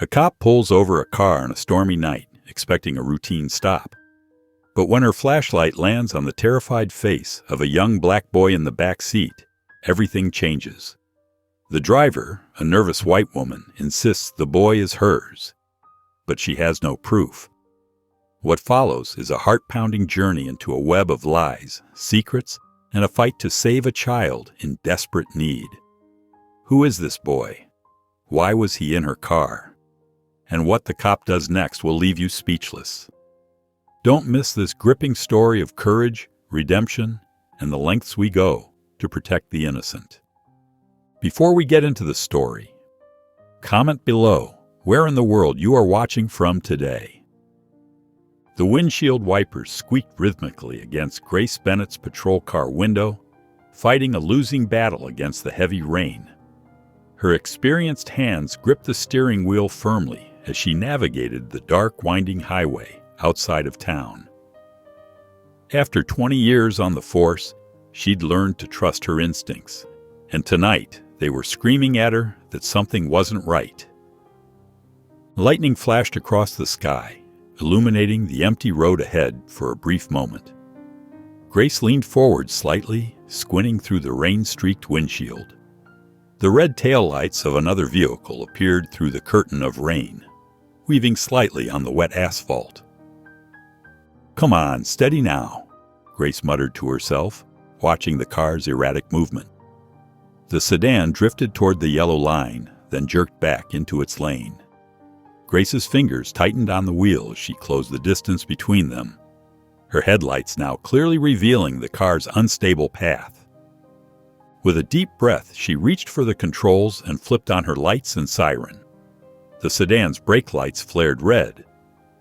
A cop pulls over a car on a stormy night, expecting a routine stop. But when her flashlight lands on the terrified face of a young black boy in the back seat, everything changes. The driver, a nervous white woman, insists the boy is hers, but she has no proof. What follows is a heart-pounding journey into a web of lies, secrets, and a fight to save a child in desperate need. Who is this boy? Why was he in her car? And what the cop does next will leave you speechless. Don't miss this gripping story of courage, redemption, and the lengths we go to protect the innocent. Before we get into the story, comment below where in the world you are watching from today. The windshield wipers squeaked rhythmically against Grace Bennett's patrol car window, fighting a losing battle against the heavy rain. Her experienced hands gripped the steering wheel firmly as she navigated the dark, winding highway outside of town. After 20 years on the force, she'd learned to trust her instincts, and tonight they were screaming at her that something wasn't right. Lightning flashed across the sky, illuminating the empty road ahead for a brief moment. Grace leaned forward slightly, squinting through the rain-streaked windshield. The red taillights of another vehicle appeared through the curtain of rain, weaving slightly on the wet asphalt. "Come on, steady now," Grace muttered to herself, watching the car's erratic movement. The sedan drifted toward the yellow line, then jerked back into its lane. Grace's fingers tightened on the wheel as she closed the distance between them, her headlights now clearly revealing the car's unstable path. With a deep breath, she reached for the controls and flipped on her lights and siren. The sedan's brake lights flared red,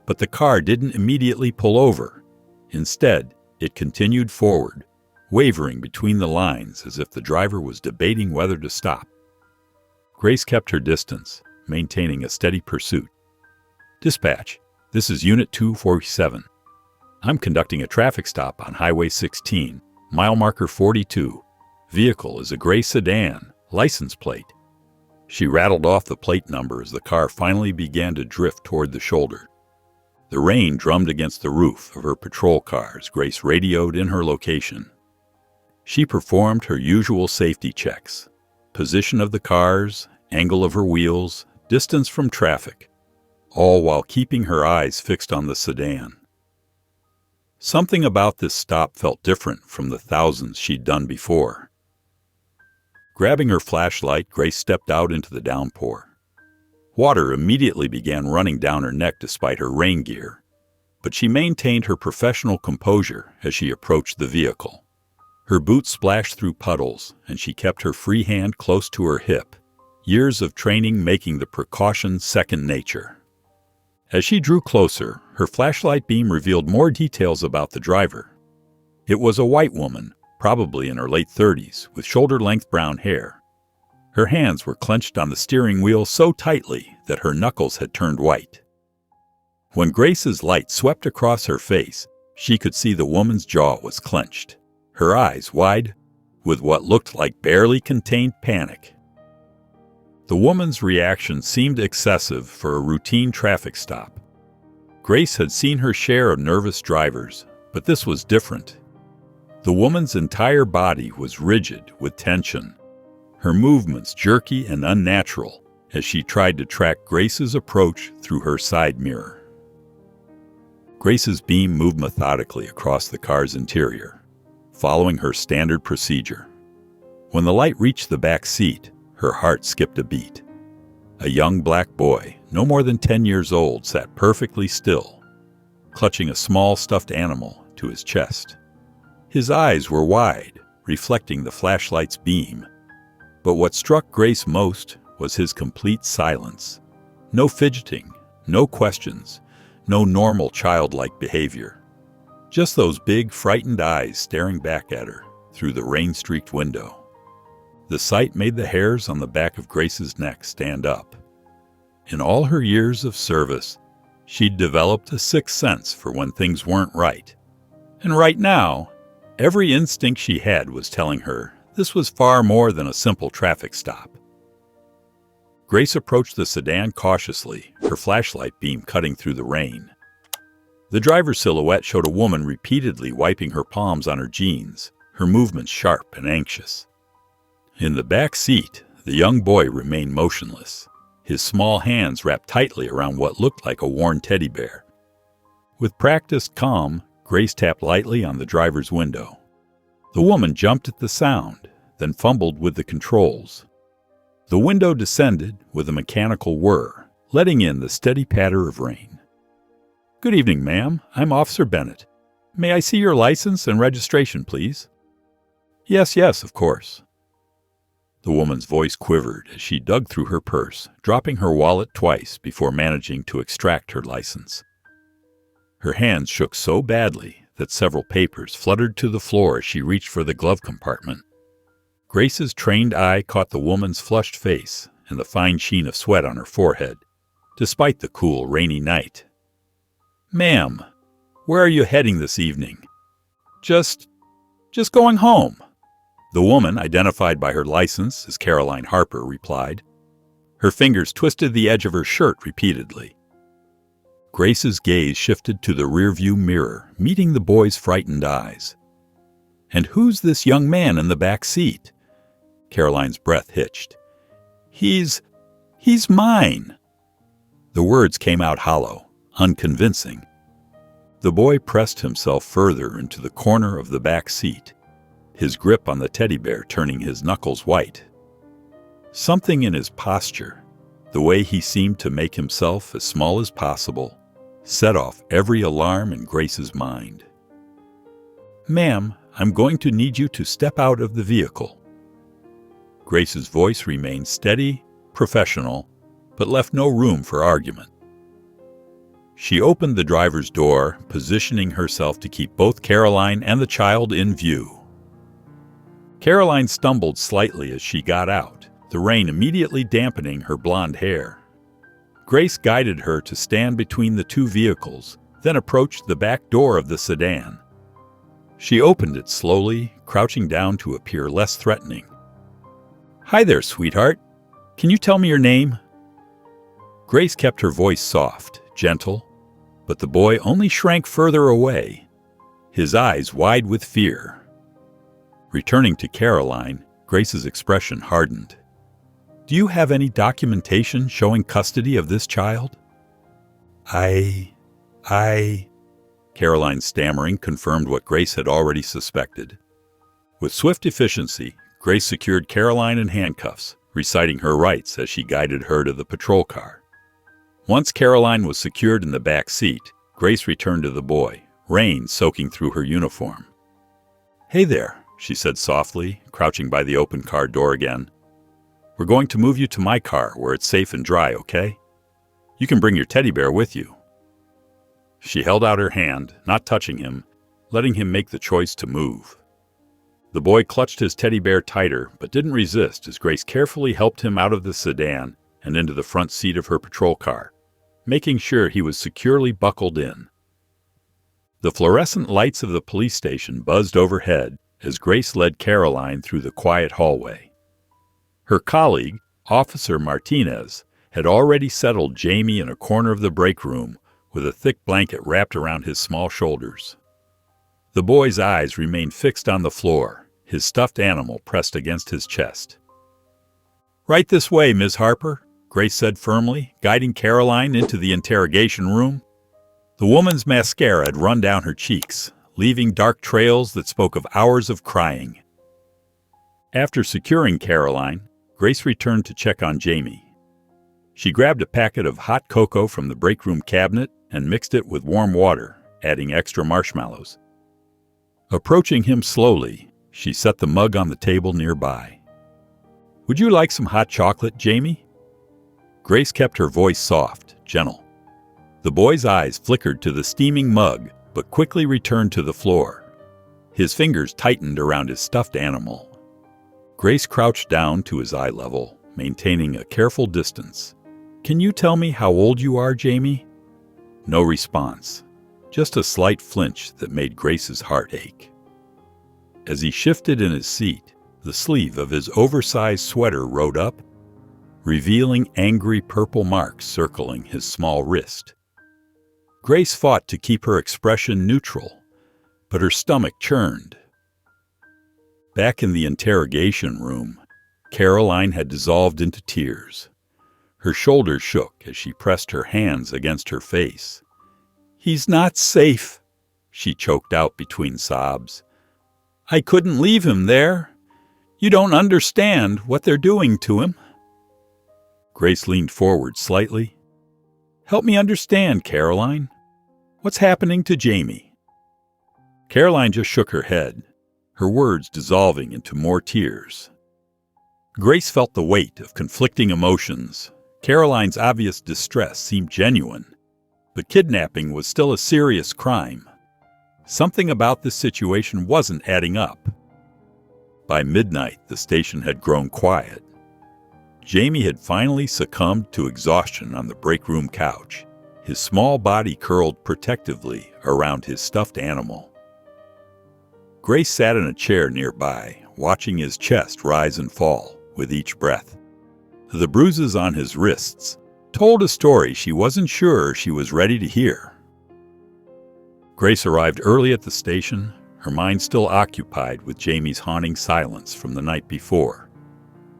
but the car didn't immediately pull over. Instead, it continued forward, wavering between the lines as if the driver was debating whether to stop. Grace kept her distance, maintaining a steady pursuit. "Dispatch, this is Unit 247. I'm conducting a traffic stop on Highway 16, mile marker 42. Vehicle is a gray sedan, license plate." She rattled off the plate number as the car finally began to drift toward the shoulder. The rain drummed against the roof of her patrol car as Grace radioed in her location. She performed her usual safety checks: position of the cars, angle of her wheels, distance from traffic, all while keeping her eyes fixed on the sedan. Something about this stop felt different from the thousands she'd done before. Grabbing her flashlight, Grace stepped out into the downpour. Water immediately began running down her neck despite her rain gear, but she maintained her professional composure as she approached the vehicle. Her boots splashed through puddles, and she kept her free hand close to her hip, years of training making the precaution second nature. As she drew closer, her flashlight beam revealed more details about the driver. It was a white woman, probably in her late 30s, with shoulder-length brown hair. Her hands were clenched on the steering wheel so tightly that her knuckles had turned white. When Grace's light swept across her face, she could see the woman's jaw was clenched, her eyes wide, with what looked like barely contained panic. The woman's reaction seemed excessive for a routine traffic stop. Grace had seen her share of nervous drivers, but this was different. The woman's entire body was rigid with tension, her movements jerky and unnatural as she tried to track Grace's approach through her side mirror. Grace's beam moved methodically across the car's interior, following her standard procedure. When the light reached the back seat, her heart skipped a beat. A young black boy, no more than 10 years old, sat perfectly still, clutching a small stuffed animal to his chest. His eyes were wide, reflecting the flashlight's beam. But what struck Grace most was his complete silence. No fidgeting, no questions, no normal childlike behavior. Just those big, frightened eyes staring back at her through the rain-streaked window. The sight made the hairs on the back of Grace's neck stand up. In all her years of service, she'd developed a sixth sense for when things weren't right. And right now, every instinct she had was telling her this was far more than a simple traffic stop. Grace approached the sedan cautiously, her flashlight beam cutting through the rain. The driver's silhouette showed a woman repeatedly wiping her palms on her jeans, her movements sharp and anxious. In the back seat, the young boy remained motionless, his small hands wrapped tightly around what looked like a worn teddy bear. With practiced calm, Grace tapped lightly on the driver's window. The woman jumped at the sound, then fumbled with the controls. The window descended with a mechanical whir, letting in the steady patter of rain. "Good evening, ma'am. I'm Officer Bennett. May I see your license and registration, please?" Yes, of course." The woman's voice quivered as she dug through her purse, dropping her wallet twice before managing to extract her license. Her hands shook so badly that several papers fluttered to the floor as she reached for the glove compartment. Grace's trained eye caught the woman's flushed face and the fine sheen of sweat on her forehead, despite the cool, rainy night. "Ma'am, where are you heading this evening?" Just going home," the woman, identified by her license as Caroline Harper, replied. Her fingers twisted the edge of her shirt repeatedly. Grace's gaze shifted to the rearview mirror, meeting the boy's frightened eyes. "And who's this young man in the back seat?" Caroline's breath hitched. He's mine." The words came out hollow, unconvincing. The boy pressed himself further into the corner of the back seat, his grip on the teddy bear turning his knuckles white. Something in his posture, the way he seemed to make himself as small as possible, set off every alarm in Grace's mind. "Ma'am, I'm going to need you to step out of the vehicle." Grace's voice remained steady, professional, but left no room for argument. She opened the driver's door, positioning herself to keep both Caroline and the child in view. Caroline stumbled slightly as she got out, the rain immediately dampening her blonde hair. Grace guided her to stand between the two vehicles, then approached the back door of the sedan. She opened it slowly, crouching down to appear less threatening. "Hi there, sweetheart. Can you tell me your name?" Grace kept her voice soft, gentle, but the boy only shrank further away, his eyes wide with fear. Returning to Caroline, Grace's expression hardened. "Do you have any documentation showing custody of this child?" I... Caroline, stammering, confirmed what Grace had already suspected. With swift efficiency, Grace secured Caroline in handcuffs, reciting her rights as she guided her to the patrol car. Once Caroline was secured in the back seat, Grace returned to the boy, rain soaking through her uniform. "Hey there," she said softly, crouching by the open car door again. "We're going to move you to my car where it's safe and dry, okay? You can bring your teddy bear with you." She held out her hand, not touching him, letting him make the choice to move. The boy clutched his teddy bear tighter, but didn't resist as Grace carefully helped him out of the sedan and into the front seat of her patrol car, making sure he was securely buckled in. The fluorescent lights of the police station buzzed overhead as Grace led Caroline through the quiet hallway. Her colleague, Officer Martinez, had already settled Jamie in a corner of the break room with a thick blanket wrapped around his small shoulders. The boy's eyes remained fixed on the floor, his stuffed animal pressed against his chest. "Right this way, Ms. Harper," Grace said firmly, guiding Caroline into the interrogation room. The woman's mascara had run down her cheeks, leaving dark trails that spoke of hours of crying. After securing Caroline, Grace returned to check on Jamie. She grabbed a packet of hot cocoa from the break room cabinet and mixed it with warm water, adding extra marshmallows. Approaching him slowly, she set the mug on the table nearby. "Would you like some hot chocolate, Jamie?" Grace kept her voice soft, gentle. The boy's eyes flickered to the steaming mug, but quickly returned to the floor. His fingers tightened around his stuffed animal. Grace crouched down to his eye level, maintaining a careful distance. "Can you tell me how old you are, Jamie?" No response, just a slight flinch that made Grace's heart ache. As he shifted in his seat, the sleeve of his oversized sweater rode up, revealing angry purple marks circling his small wrist. Grace fought to keep her expression neutral, but her stomach churned. Back in the interrogation room, Caroline had dissolved into tears. Her shoulders shook as she pressed her hands against her face. "He's not safe," she choked out between sobs. "I couldn't leave him there. You don't understand what they're doing to him." Grace leaned forward slightly. "Help me understand, Caroline. What's happening to Jamie?" Caroline just shook her head, her words dissolving into more tears. Grace felt the weight of conflicting emotions. Caroline's obvious distress seemed genuine, but kidnapping was still a serious crime. Something about this situation wasn't adding up. By midnight, the station had grown quiet. Jamie had finally succumbed to exhaustion on the break room couch, his small body curled protectively around his stuffed animal. Grace sat in a chair nearby, watching his chest rise and fall with each breath. The bruises on his wrists told a story she wasn't sure she was ready to hear. Grace arrived early at the station, her mind still occupied with Jamie's haunting silence from the night before.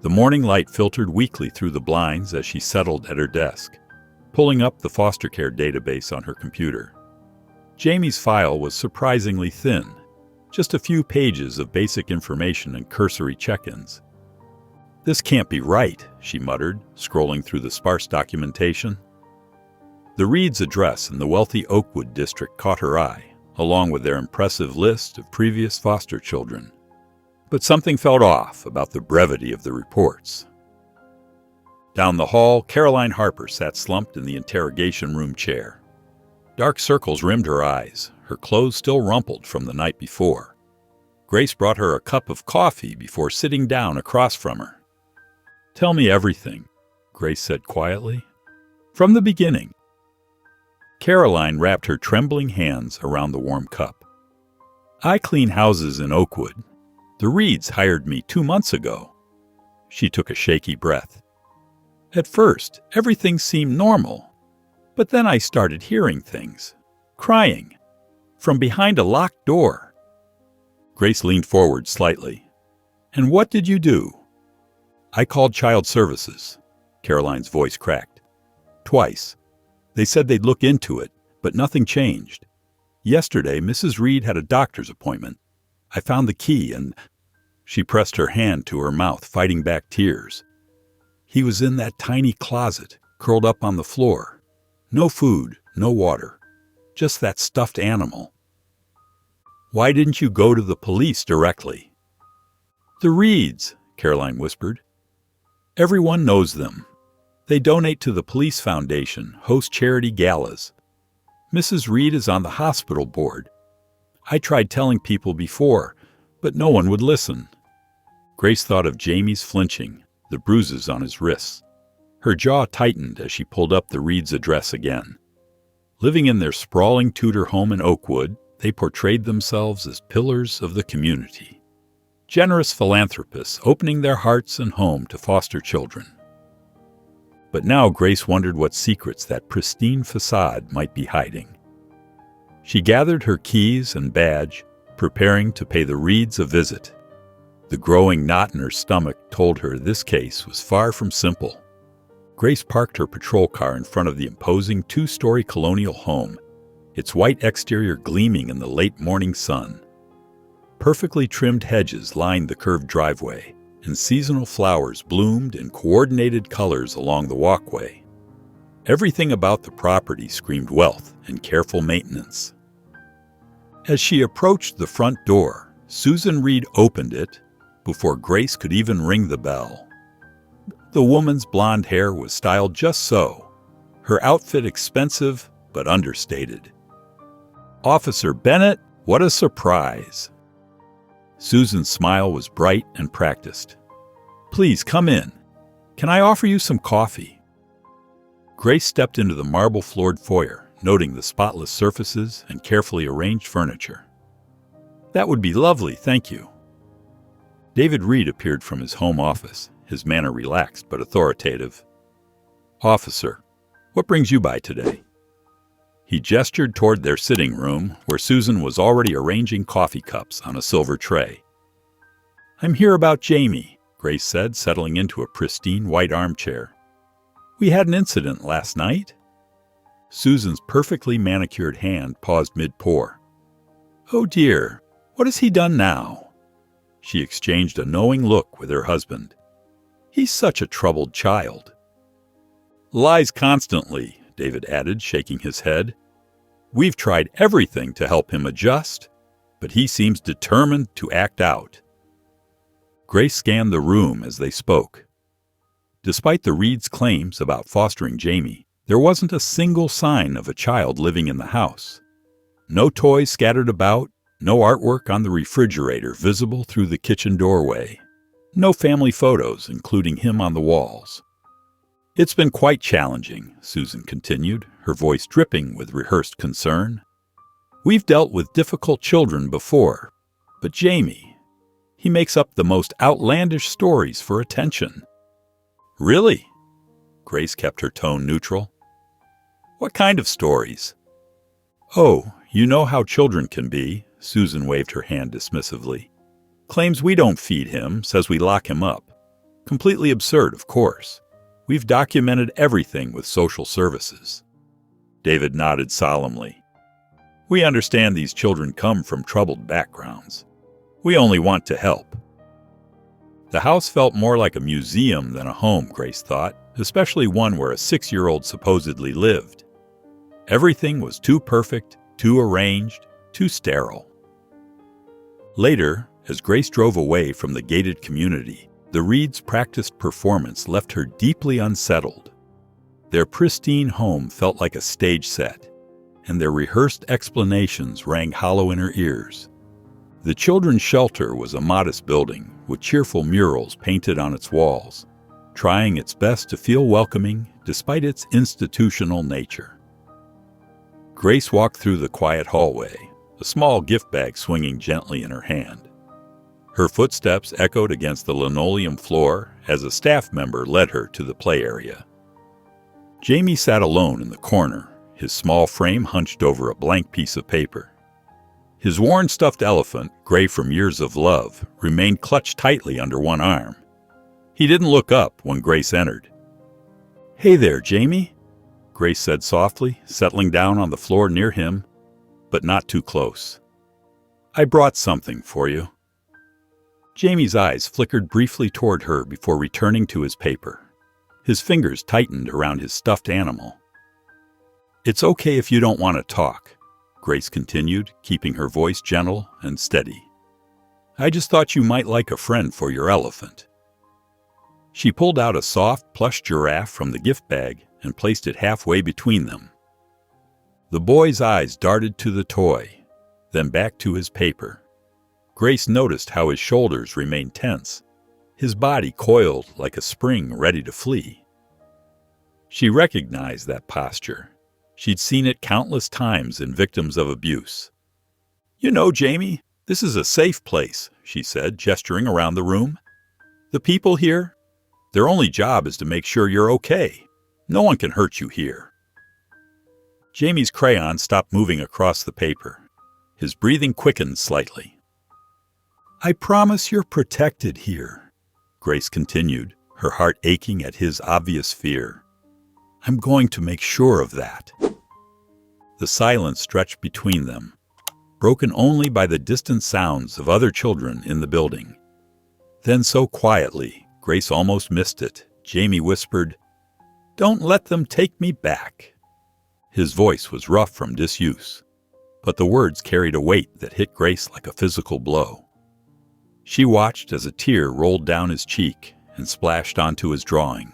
The morning light filtered weakly through the blinds as she settled at her desk, pulling up the foster care database on her computer. Jamie's file was surprisingly thin, just a few pages of basic information and cursory check-ins. "This can't be right," she muttered, scrolling through the sparse documentation. The Reeds' address in the wealthy Oakwood district caught her eye, along with their impressive list of previous foster children. But something felt off about the brevity of the reports. Down the hall, Caroline Harper sat slumped in the interrogation room chair. Dark circles rimmed her eyes, her clothes still rumpled from the night before. Grace brought her a cup of coffee before sitting down across from her. "Tell me everything," Grace said quietly. "From the beginning." Caroline wrapped her trembling hands around the warm cup. "I clean houses in Oakwood. The Reeds hired me 2 months ago." She took a shaky breath. "At first, everything seemed normal. But then I started hearing things. Crying. From behind a locked door." Grace leaned forward slightly. "And what did you do?" "I called Child Services." Caroline's voice cracked. "Twice. They said they'd look into it, but nothing changed. Yesterday, Mrs. Reed had a doctor's appointment. I found the key and—" She pressed her hand to her mouth, fighting back tears. "He was in that tiny closet, curled up on the floor. No food, no water. Just that stuffed animal." "Why didn't you go to the police directly?" "The Reeds," Caroline whispered. "Everyone knows them. They donate to the police foundation, host charity galas. Mrs. Reed is on the hospital board. I tried telling people before, but no one would listen." Grace thought of Jamie's flinching, the bruises on his wrists. Her jaw tightened as she pulled up the Reeds' address again. Living in their sprawling Tudor home in Oakwood, they portrayed themselves as pillars of the community. Generous philanthropists opening their hearts and home to foster children. But now Grace wondered what secrets that pristine facade might be hiding. She gathered her keys and badge, preparing to pay the Reeds a visit. The growing knot in her stomach told her this case was far from simple. Grace parked her patrol car in front of the imposing 2-story colonial home, its white exterior gleaming in the late morning sun. Perfectly trimmed hedges lined the curved driveway, and seasonal flowers bloomed in coordinated colors along the walkway. Everything about the property screamed wealth and careful maintenance. As she approached the front door, Susan Reed opened it before Grace could even ring the bell. The woman's blonde hair was styled just so, her outfit expensive but understated. "Officer Bennett, what a surprise!" Susan's smile was bright and practiced. "Please come in. Can I offer you some coffee?" Grace stepped into the marble-floored foyer, noting the spotless surfaces and carefully arranged furniture. "That would be lovely, thank you." David Reed appeared from his home office, his manner relaxed but authoritative. "Officer, what brings you by today?" He gestured toward their sitting room, where Susan was already arranging coffee cups on a silver tray. "I'm here about Jamie," Grace said, settling into a pristine white armchair. "We had an incident last night." Susan's perfectly manicured hand paused mid-pour. "Oh dear, what has he done now?" She exchanged a knowing look with her husband. "He's such a troubled child." "Lies constantly," David added, shaking his head. "We've tried everything to help him adjust, but he seems determined to act out." Grace scanned the room as they spoke. Despite the Reeds' claims about fostering Jamie, there wasn't a single sign of a child living in the house. No toys scattered about, no artwork on the refrigerator visible through the kitchen doorway, no family photos including him on the walls. "It's been quite challenging," Susan continued, her voice dripping with rehearsed concern. "We've dealt with difficult children before, but Jamie, he makes up the most outlandish stories for attention." "Really?" Grace kept her tone neutral. "What kind of stories?" "Oh, you know how children can be," Susan waved her hand dismissively. "Claims we don't feed him, says we lock him up. Completely absurd, of course. We've documented everything with social services." David nodded solemnly. "We understand these children come from troubled backgrounds. We only want to help." The house felt more like a museum than a home, Grace thought, especially one where a 6-year-old supposedly lived. Everything was too perfect, too arranged, too sterile. Later, as Grace drove away from the gated community, the Reeds' practiced performance left her deeply unsettled. Their pristine home felt like a stage set, and their rehearsed explanations rang hollow in her ears. The children's shelter was a modest building with cheerful murals painted on its walls, trying its best to feel welcoming despite its institutional nature. Grace walked through the quiet hallway, a small gift bag swinging gently in her hand. Her footsteps echoed against the linoleum floor as a staff member led her to the play area. Jamie sat alone in the corner, his small frame hunched over a blank piece of paper. His worn stuffed elephant, gray from years of love, remained clutched tightly under one arm. He didn't look up when Grace entered. "Hey there, Jamie," Grace said softly, settling down on the floor near him, but not too close. "I brought something for you." Jamie's eyes flickered briefly toward her before returning to his paper. His fingers tightened around his stuffed animal. "It's okay if you don't want to talk," Grace continued, keeping her voice gentle and steady. "I just thought you might like a friend for your elephant." She pulled out a soft, plush giraffe from the gift bag and placed it halfway between them. The boy's eyes darted to the toy, then back to his paper. Grace noticed how his shoulders remained tense, his body coiled like a spring ready to flee. She recognized that posture. She'd seen it countless times in victims of abuse. "You know, Jamie, this is a safe place," she said, gesturing around the room. "The people here, their only job is to make sure you're okay. No one can hurt you here." Jamie's crayon stopped moving across the paper. His breathing quickened slightly. "I promise you're protected here," Grace continued, her heart aching at his obvious fear. "I'm going to make sure of that." The silence stretched between them, broken only by the distant sounds of other children in the building. Then so quietly, Grace almost missed it, Jamie whispered, "Don't let them take me back." His voice was rough from disuse, but the words carried a weight that hit Grace like a physical blow. She watched as a tear rolled down his cheek and splashed onto his drawing.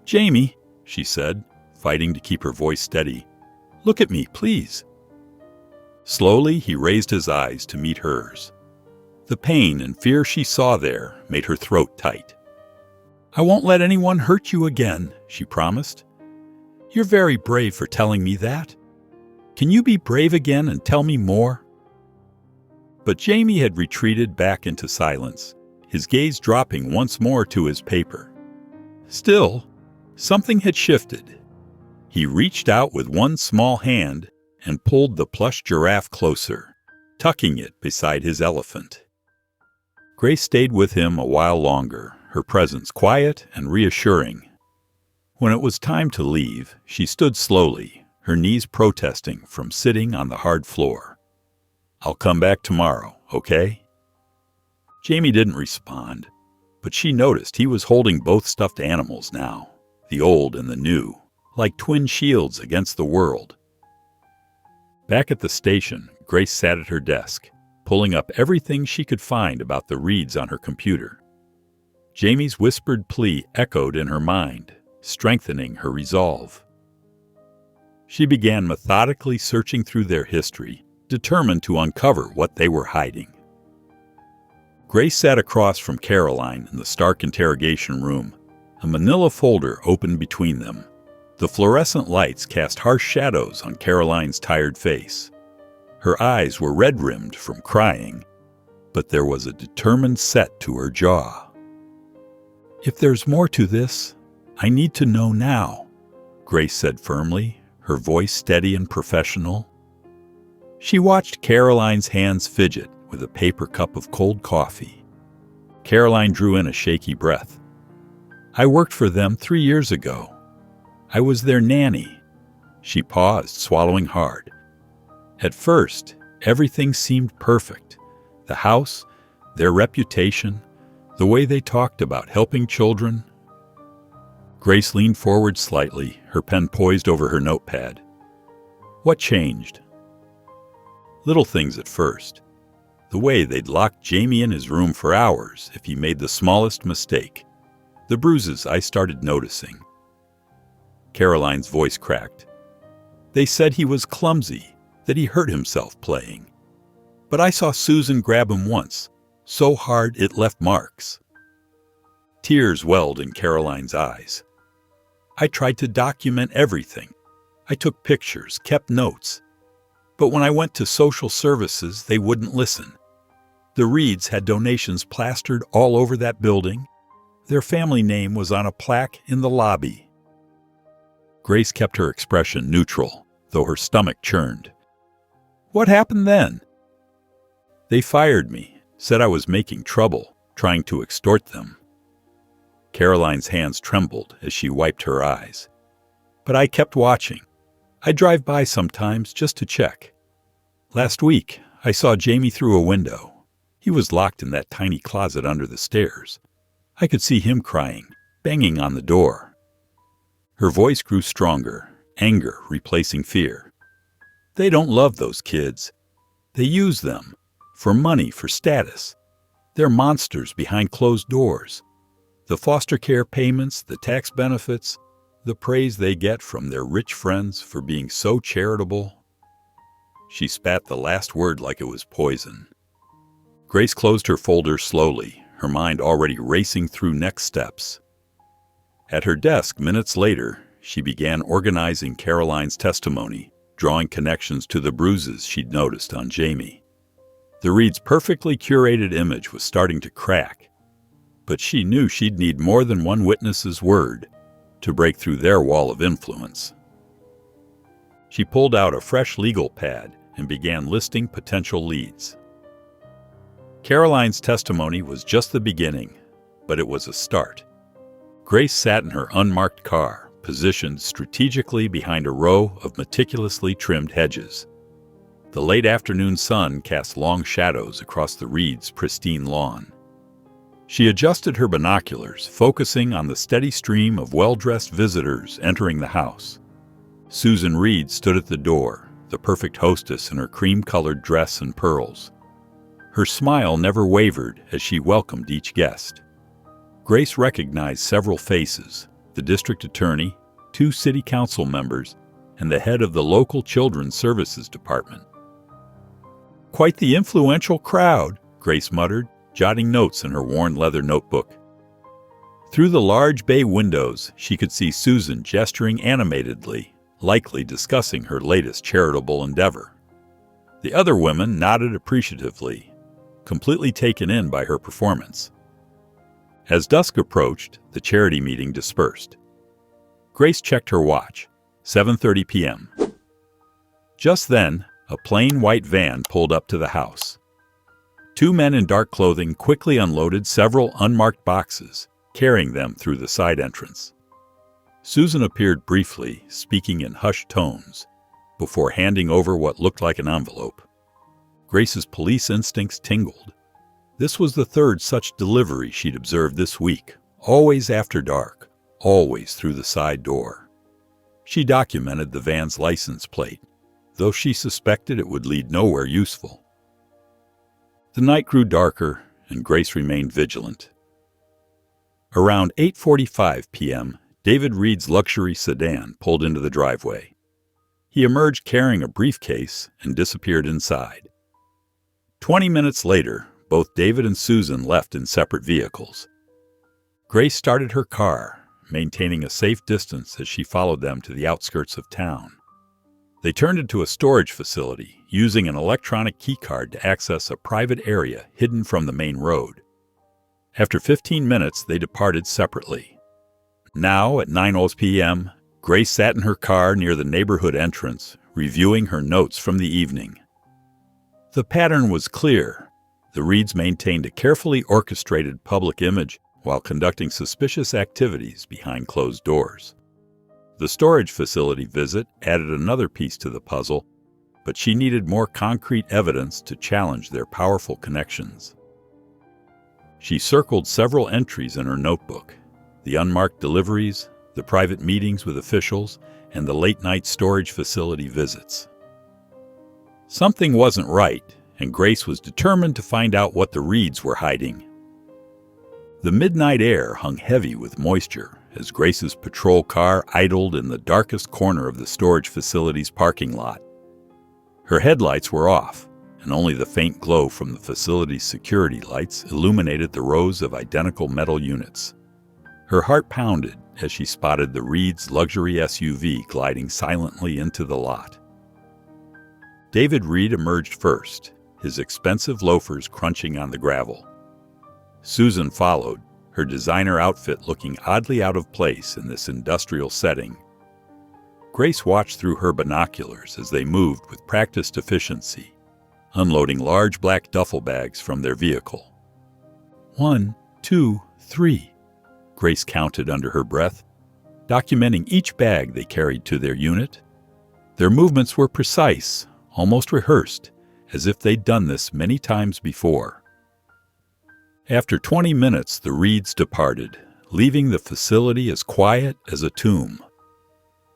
"Jamie," she said, fighting to keep her voice steady, "look at me, please." Slowly, he raised his eyes to meet hers. The pain and fear she saw there made her throat tight. "I won't let anyone hurt you again," she promised. "You're very brave for telling me that. Can you be brave again and tell me more?" But Jamie had retreated back into silence, his gaze dropping once more to his paper. Still, something had shifted. He reached out with one small hand and pulled the plush giraffe closer, tucking it beside his elephant. Grace stayed with him a while longer, her presence quiet and reassuring. When it was time to leave, she stood slowly, her knees protesting from sitting on the hard floor. "I'll come back tomorrow, okay?" Jamie didn't respond, but she noticed he was holding both stuffed animals now, the old and the new, like twin shields against the world. Back at the station, Grace sat at her desk, pulling up everything she could find about the Reeds on her computer. Jamie's whispered plea echoed in her mind, strengthening her resolve. She began methodically searching through their history, determined to uncover what they were hiding. Grace sat across from Caroline in the Stark interrogation room, a manila folder open between them. The fluorescent lights cast harsh shadows on Caroline's tired face. Her eyes were red-rimmed from crying, but there was a determined set to her jaw. "If there's more to this, I need to know now," Grace said firmly, her voice steady and professional. She watched Caroline's hands fidget with a paper cup of cold coffee. Caroline drew in a shaky breath. "I worked for them 3 years ago. I was their nanny." She paused, swallowing hard. At first, everything seemed perfect. The house, their reputation, the way they talked about helping children. Grace leaned forward slightly, her pen poised over her notepad. What changed? Little things at first. The way they'd lock Jamie in his room for hours if he made the smallest mistake. The bruises I started noticing. Caroline's voice cracked. They said he was clumsy, that he hurt himself playing. But I saw Susan grab him once, so hard it left marks. Tears welled in Caroline's eyes. I tried to document everything. I took pictures, kept notes. But when I went to social services, they wouldn't listen. The Reeds had donations plastered all over that building. Their family name was on a plaque in the lobby. Grace kept her expression neutral, though her stomach churned. What happened then? They fired me, said I was making trouble, trying to extort them. Caroline's hands trembled as she wiped her eyes. But I kept watching. I drive by sometimes just to check. Last week, I saw Jamie through a window. He was locked in that tiny closet under the stairs. I could see him crying, banging on the door. Her voice grew stronger, anger replacing fear. They don't love those kids. They use them. For money, for status. They're monsters behind closed doors. The foster care payments, the tax benefits, the praise they get from their rich friends for being so charitable. She spat the last word like it was poison. Grace closed her folder slowly, her mind already racing through next steps. At her desk minutes later, she began organizing Caroline's testimony, drawing connections to the bruises she'd noticed on Jamie. The Reeds' perfectly curated image was starting to crack, but she knew she'd need more than one witness's word to break through their wall of influence. She pulled out a fresh legal pad and began listing potential leads. Caroline's testimony was just the beginning, but it was a start. Grace sat in her unmarked car, positioned strategically behind a row of meticulously trimmed hedges. The late afternoon sun cast long shadows across the Reeds' pristine lawn. She adjusted her binoculars, focusing on the steady stream of well-dressed visitors entering the house. Susan Reed stood at the door, the perfect hostess in her cream-colored dress and pearls. Her smile never wavered as she welcomed each guest. Grace recognized several faces, the district attorney, 2 city council members, and the head of the local children's services department. Quite the influential crowd, Grace muttered, jotting notes in her worn leather notebook. Through the large bay windows, she could see Susan gesturing animatedly, likely discussing her latest charitable endeavor. The other women nodded appreciatively, completely taken in by her performance. As dusk approached, the charity meeting dispersed. Grace checked her watch. 7:30 p.m. Just then, a plain white van pulled up to the house. Two men in dark clothing quickly unloaded several unmarked boxes, carrying them through the side entrance. Susan appeared briefly, speaking in hushed tones, before handing over what looked like an envelope. Grace's police instincts tingled. This was the third such delivery she'd observed this week, always after dark, always through the side door. She documented the van's license plate, though she suspected it would lead nowhere useful. The night grew darker, and Grace remained vigilant. Around 8:45 p.m., David Reed's luxury sedan pulled into the driveway. He emerged carrying a briefcase and disappeared inside. 20 minutes later, both David and Susan left in separate vehicles. Grace started her car, maintaining a safe distance as she followed them to the outskirts of town. They turned into a storage facility, using an electronic keycard to access a private area hidden from the main road. After 15 minutes, they departed separately. Now, at 9:00 p.m., Grace sat in her car near the neighborhood entrance, reviewing her notes from the evening. The pattern was clear. The Reeds maintained a carefully orchestrated public image while conducting suspicious activities behind closed doors. The storage facility visit added another piece to the puzzle, but she needed more concrete evidence to challenge their powerful connections. She circled several entries in her notebook: the unmarked deliveries, the private meetings with officials, and the late-night storage facility visits. Something wasn't right, and Grace was determined to find out what the Reeds were hiding. The midnight air hung heavy with moisture as Grace's patrol car idled in the darkest corner of the storage facility's parking lot. Her headlights were off, and only the faint glow from the facility's security lights illuminated the rows of identical metal units. Her heart pounded as she spotted the Reeds' luxury SUV gliding silently into the lot. David Reed emerged first, his expensive loafers crunching on the gravel. Susan followed, her designer outfit looking oddly out of place in this industrial setting. Grace watched through her binoculars as they moved with practiced efficiency, unloading large black duffel bags from their vehicle. 1, 2, 3, Grace counted under her breath, documenting each bag they carried to their unit. Their movements were precise, almost rehearsed, as if they'd done this many times before. After 20 minutes, the Reeds departed, leaving the facility as quiet as a tomb.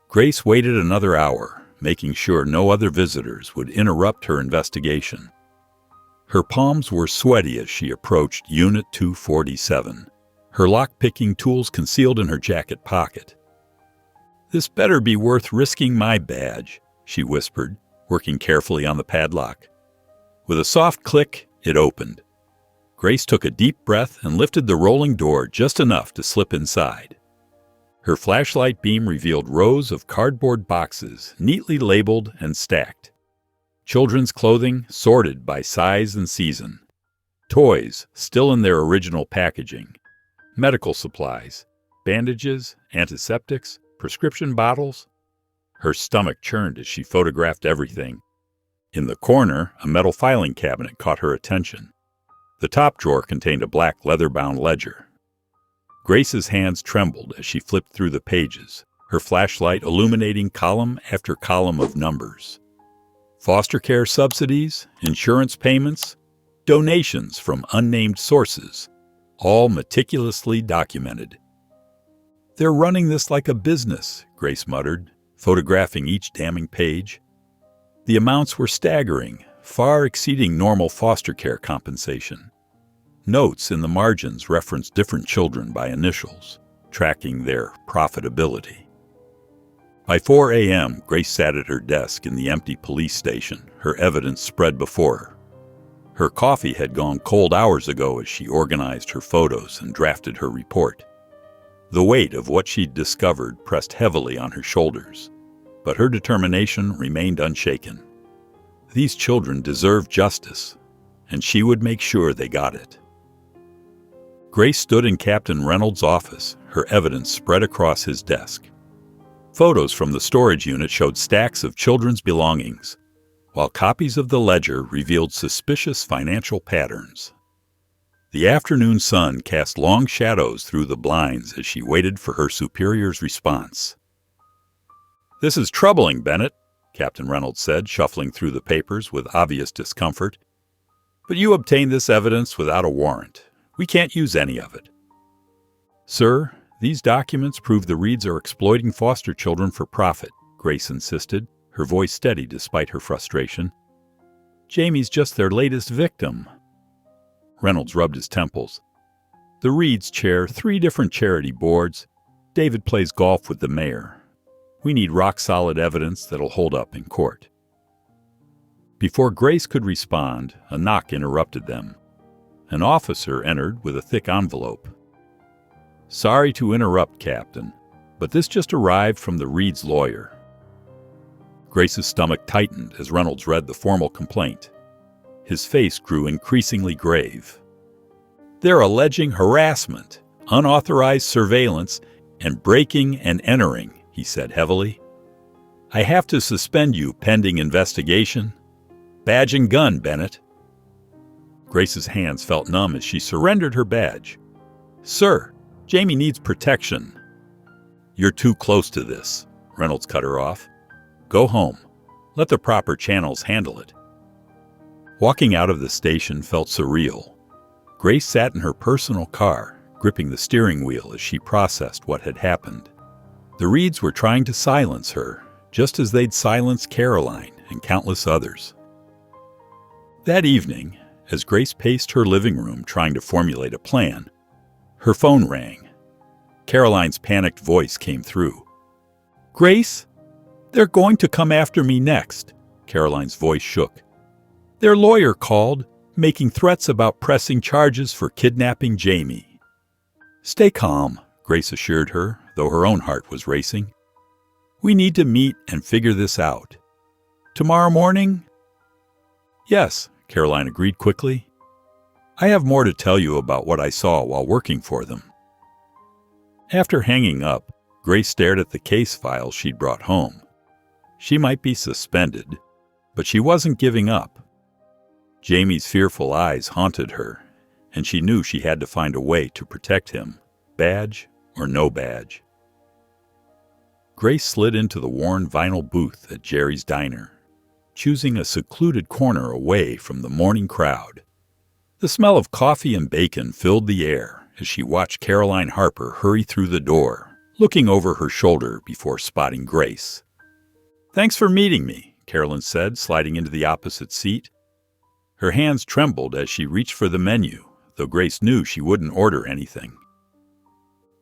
Grace waited another hour, making sure no other visitors would interrupt her investigation. Her palms were sweaty as she approached Unit 247, her lock-picking tools concealed in her jacket pocket. "This better be worth risking my badge," she whispered, working carefully on the padlock. With a soft click, it opened. Grace took a deep breath and lifted the rolling door just enough to slip inside. Her flashlight beam revealed rows of cardboard boxes, neatly labeled and stacked. Children's clothing sorted by size and season. Toys still in their original packaging. Medical supplies, bandages, antiseptics, prescription bottles. Her stomach churned as she photographed everything. In the corner, a metal filing cabinet caught her attention. The top drawer contained a black leather-bound ledger. Grace's hands trembled as she flipped through the pages, her flashlight illuminating column after column of numbers. Foster care subsidies, insurance payments, donations from unnamed sources, all meticulously documented. "They're running this like a business," Grace muttered, photographing each damning page. The amounts were staggering, far exceeding normal foster care compensation. Notes in the margins referenced different children by initials, tracking their profitability. By 4 a.m., Grace sat at her desk in the empty police station, her evidence spread before her. Her coffee had gone cold hours ago as she organized her photos and drafted her report. The weight of what she'd discovered pressed heavily on her shoulders, but her determination remained unshaken. These children deserved justice, and she would make sure they got it. Grace stood in Captain Reynolds' office, her evidence spread across his desk. Photos from the storage unit showed stacks of children's belongings, while copies of the ledger revealed suspicious financial patterns. The afternoon sun cast long shadows through the blinds as she waited for her superior's response. "This is troubling, Bennett," Captain Reynolds said, shuffling through the papers with obvious discomfort. "But you obtained this evidence without a warrant. We can't use any of it." "Sir, these documents prove the Reeds are exploiting foster children for profit," Grace insisted, her voice steady despite her frustration. "Jamie's just their latest victim." Reynolds rubbed his temples. "The Reeds chair 3 different charity boards. David plays golf with the mayor. We need rock-solid evidence that'll hold up in court." Before Grace could respond, a knock interrupted them. An officer entered with a thick envelope. "Sorry to interrupt, Captain, but this just arrived from the Reeds' lawyer." Grace's stomach tightened as Reynolds read the formal complaint. His face grew increasingly grave. "They're alleging harassment, unauthorized surveillance, and breaking and entering," he said heavily. "I have to suspend you pending investigation. Badge and gun, Bennett." Grace's hands felt numb as she surrendered her badge. "Sir, Jamie needs protection." "You're too close to this," Reynolds cut her off. "Go home. Let the proper channels handle it." Walking out of the station felt surreal. Grace sat in her personal car, gripping the steering wheel as she processed what had happened. The Reeds were trying to silence her, just as they'd silenced Caroline and countless others. That evening, as Grace paced her living room trying to formulate a plan, her phone rang. Caroline's panicked voice came through. "Grace, they're going to come after me next." Caroline's voice shook. "Their lawyer called, making threats about pressing charges for kidnapping Jamie." "Stay calm," Grace assured her, though her own heart was racing. "We need to meet and figure this out. Tomorrow morning?" "Yes," Caroline agreed quickly. "I have more to tell you about what I saw while working for them." After hanging up, Grace stared at the case files she'd brought home. She might be suspended, but she wasn't giving up. Jamie's fearful eyes haunted her, and she knew she had to find a way to protect him, badge or no badge. Grace slid into the worn vinyl booth at Jerry's Diner, choosing a secluded corner away from the morning crowd. The smell of coffee and bacon filled the air as she watched Caroline Harper hurry through the door, looking over her shoulder before spotting Grace. "Thanks for meeting me," Carolyn said, sliding into the opposite seat. Her hands trembled as she reached for the menu, though Grace knew she wouldn't order anything.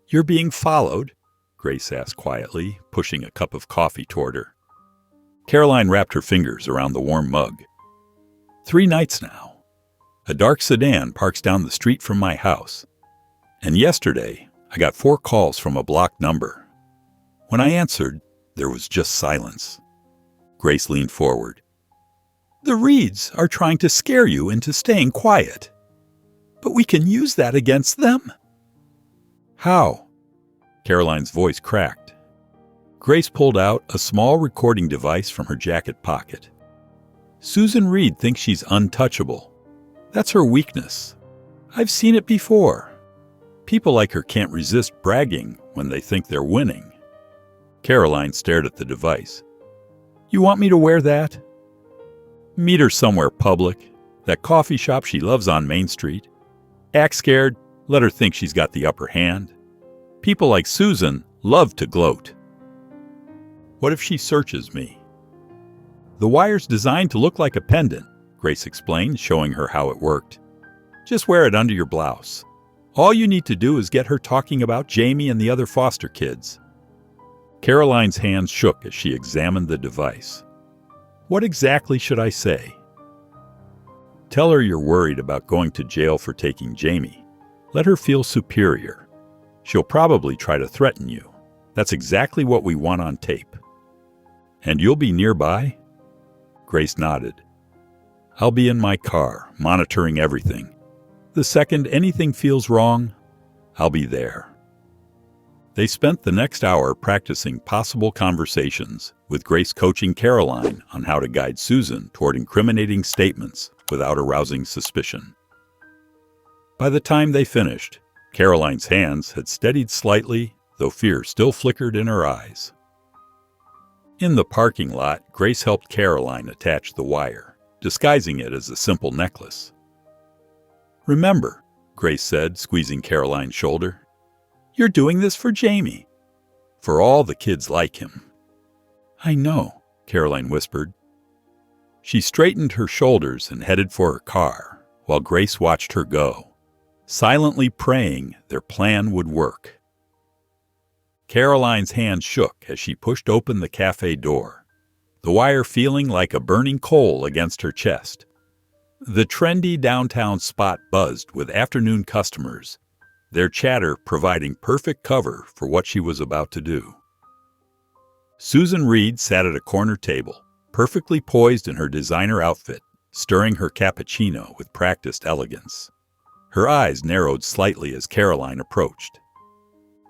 "You're being followed?" Grace asked quietly, pushing a cup of coffee toward her. Caroline wrapped her fingers around the warm mug. 3 nights now. A dark sedan parks down the street from my house. And yesterday, I got 4 calls from a blocked number. When I answered, there was just silence." Grace leaned forward. "The Reeds are trying to scare you into staying quiet. But we can use that against them." "How?" Caroline's voice cracked. Grace pulled out a small recording device from her jacket pocket. "Susan Reed thinks she's untouchable. That's her weakness. I've seen it before. People like her can't resist bragging when they think they're winning." Caroline stared at the device. "You want me to wear that?" "Meet her somewhere public, that coffee shop she loves on Main Street. Act scared, let her think she's got the upper hand. People like Susan love to gloat." "What if she searches me?" "The wire's designed to look like a pendant," Grace explained, showing her how it worked. "Just wear it under your blouse. All you need to do is get her talking about Jamie and the other foster kids." Caroline's hands shook as she examined the device. "What exactly should I say?" "Tell her you're worried about going to jail for taking Jamie. Let her feel superior. She'll probably try to threaten you. That's exactly what we want on tape." "And you'll be nearby?" Grace nodded. "I'll be in my car, monitoring everything. The second anything feels wrong, I'll be there." They spent the next hour practicing possible conversations, with Grace coaching Caroline on how to guide Susan toward incriminating statements without arousing suspicion. By the time they finished, Caroline's hands had steadied slightly, though fear still flickered in her eyes. In the parking lot, Grace helped Caroline attach the wire, disguising it as a simple necklace. "Remember," Grace said, squeezing Caroline's shoulder, "you're doing this for Jamie. For all the kids like him." "I know," Caroline whispered. She straightened her shoulders and headed for her car, while Grace watched her go, silently praying their plan would work. Caroline's hand shook as she pushed open the cafe door, the wire feeling like a burning coal against her chest. The trendy downtown spot buzzed with afternoon customers, their chatter providing perfect cover for what she was about to do. Susan Reed sat at a corner table, perfectly poised in her designer outfit, stirring her cappuccino with practiced elegance. Her eyes narrowed slightly as Caroline approached.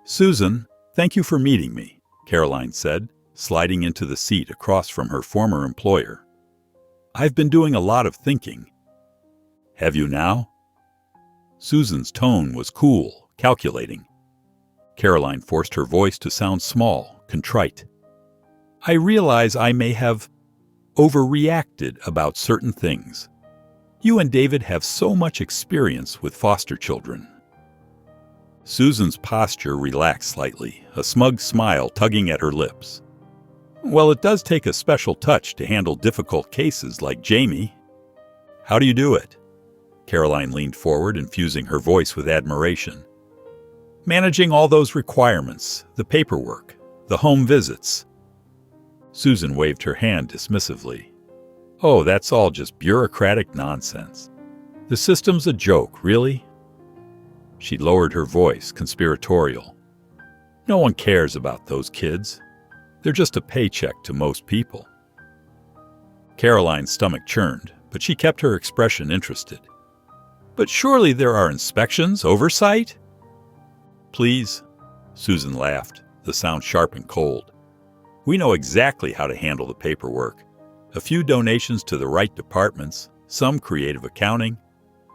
"Susan, thank you for meeting me," Caroline said, sliding into the seat across from her former employer. "I've been doing a lot of thinking." "Have you now?" Susan's tone was cool, calculating. Caroline forced her voice to sound small, contrite. "I realize I may have overreacted about certain things. You and David have so much experience with foster children." Susan's posture relaxed slightly, a smug smile tugging at her lips. "Well, it does take a special touch to handle difficult cases like Jamie." "How do you do it?" Caroline leaned forward, infusing her voice with admiration. "Managing all those requirements, the paperwork, the home visits." Susan waved her hand dismissively. "Oh, that's all just bureaucratic nonsense. The system's a joke, really?" She lowered her voice, conspiratorial. "No one cares about those kids. They're just a paycheck to most people." Caroline's stomach churned, but she kept her expression interested. "But surely there are inspections, oversight?" "Please," Susan laughed, the sound sharp and cold. "We know exactly how to handle the paperwork. A few donations to the right departments, some creative accounting.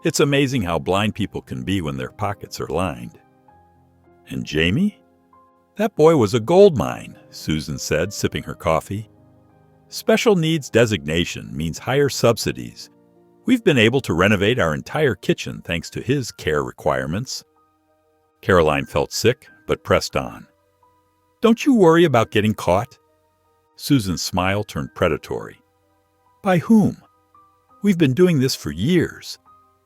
It's amazing how blind people can be when their pockets are lined." "And Jamie?" "That boy was a gold mine," Susan said, sipping her coffee. "Special needs designation means higher subsidies. We've been able to renovate our entire kitchen thanks to his care requirements." Caroline felt sick, but pressed on. "Don't you worry about getting caught?" Susan's smile turned predatory. "By whom? We've been doing this for years.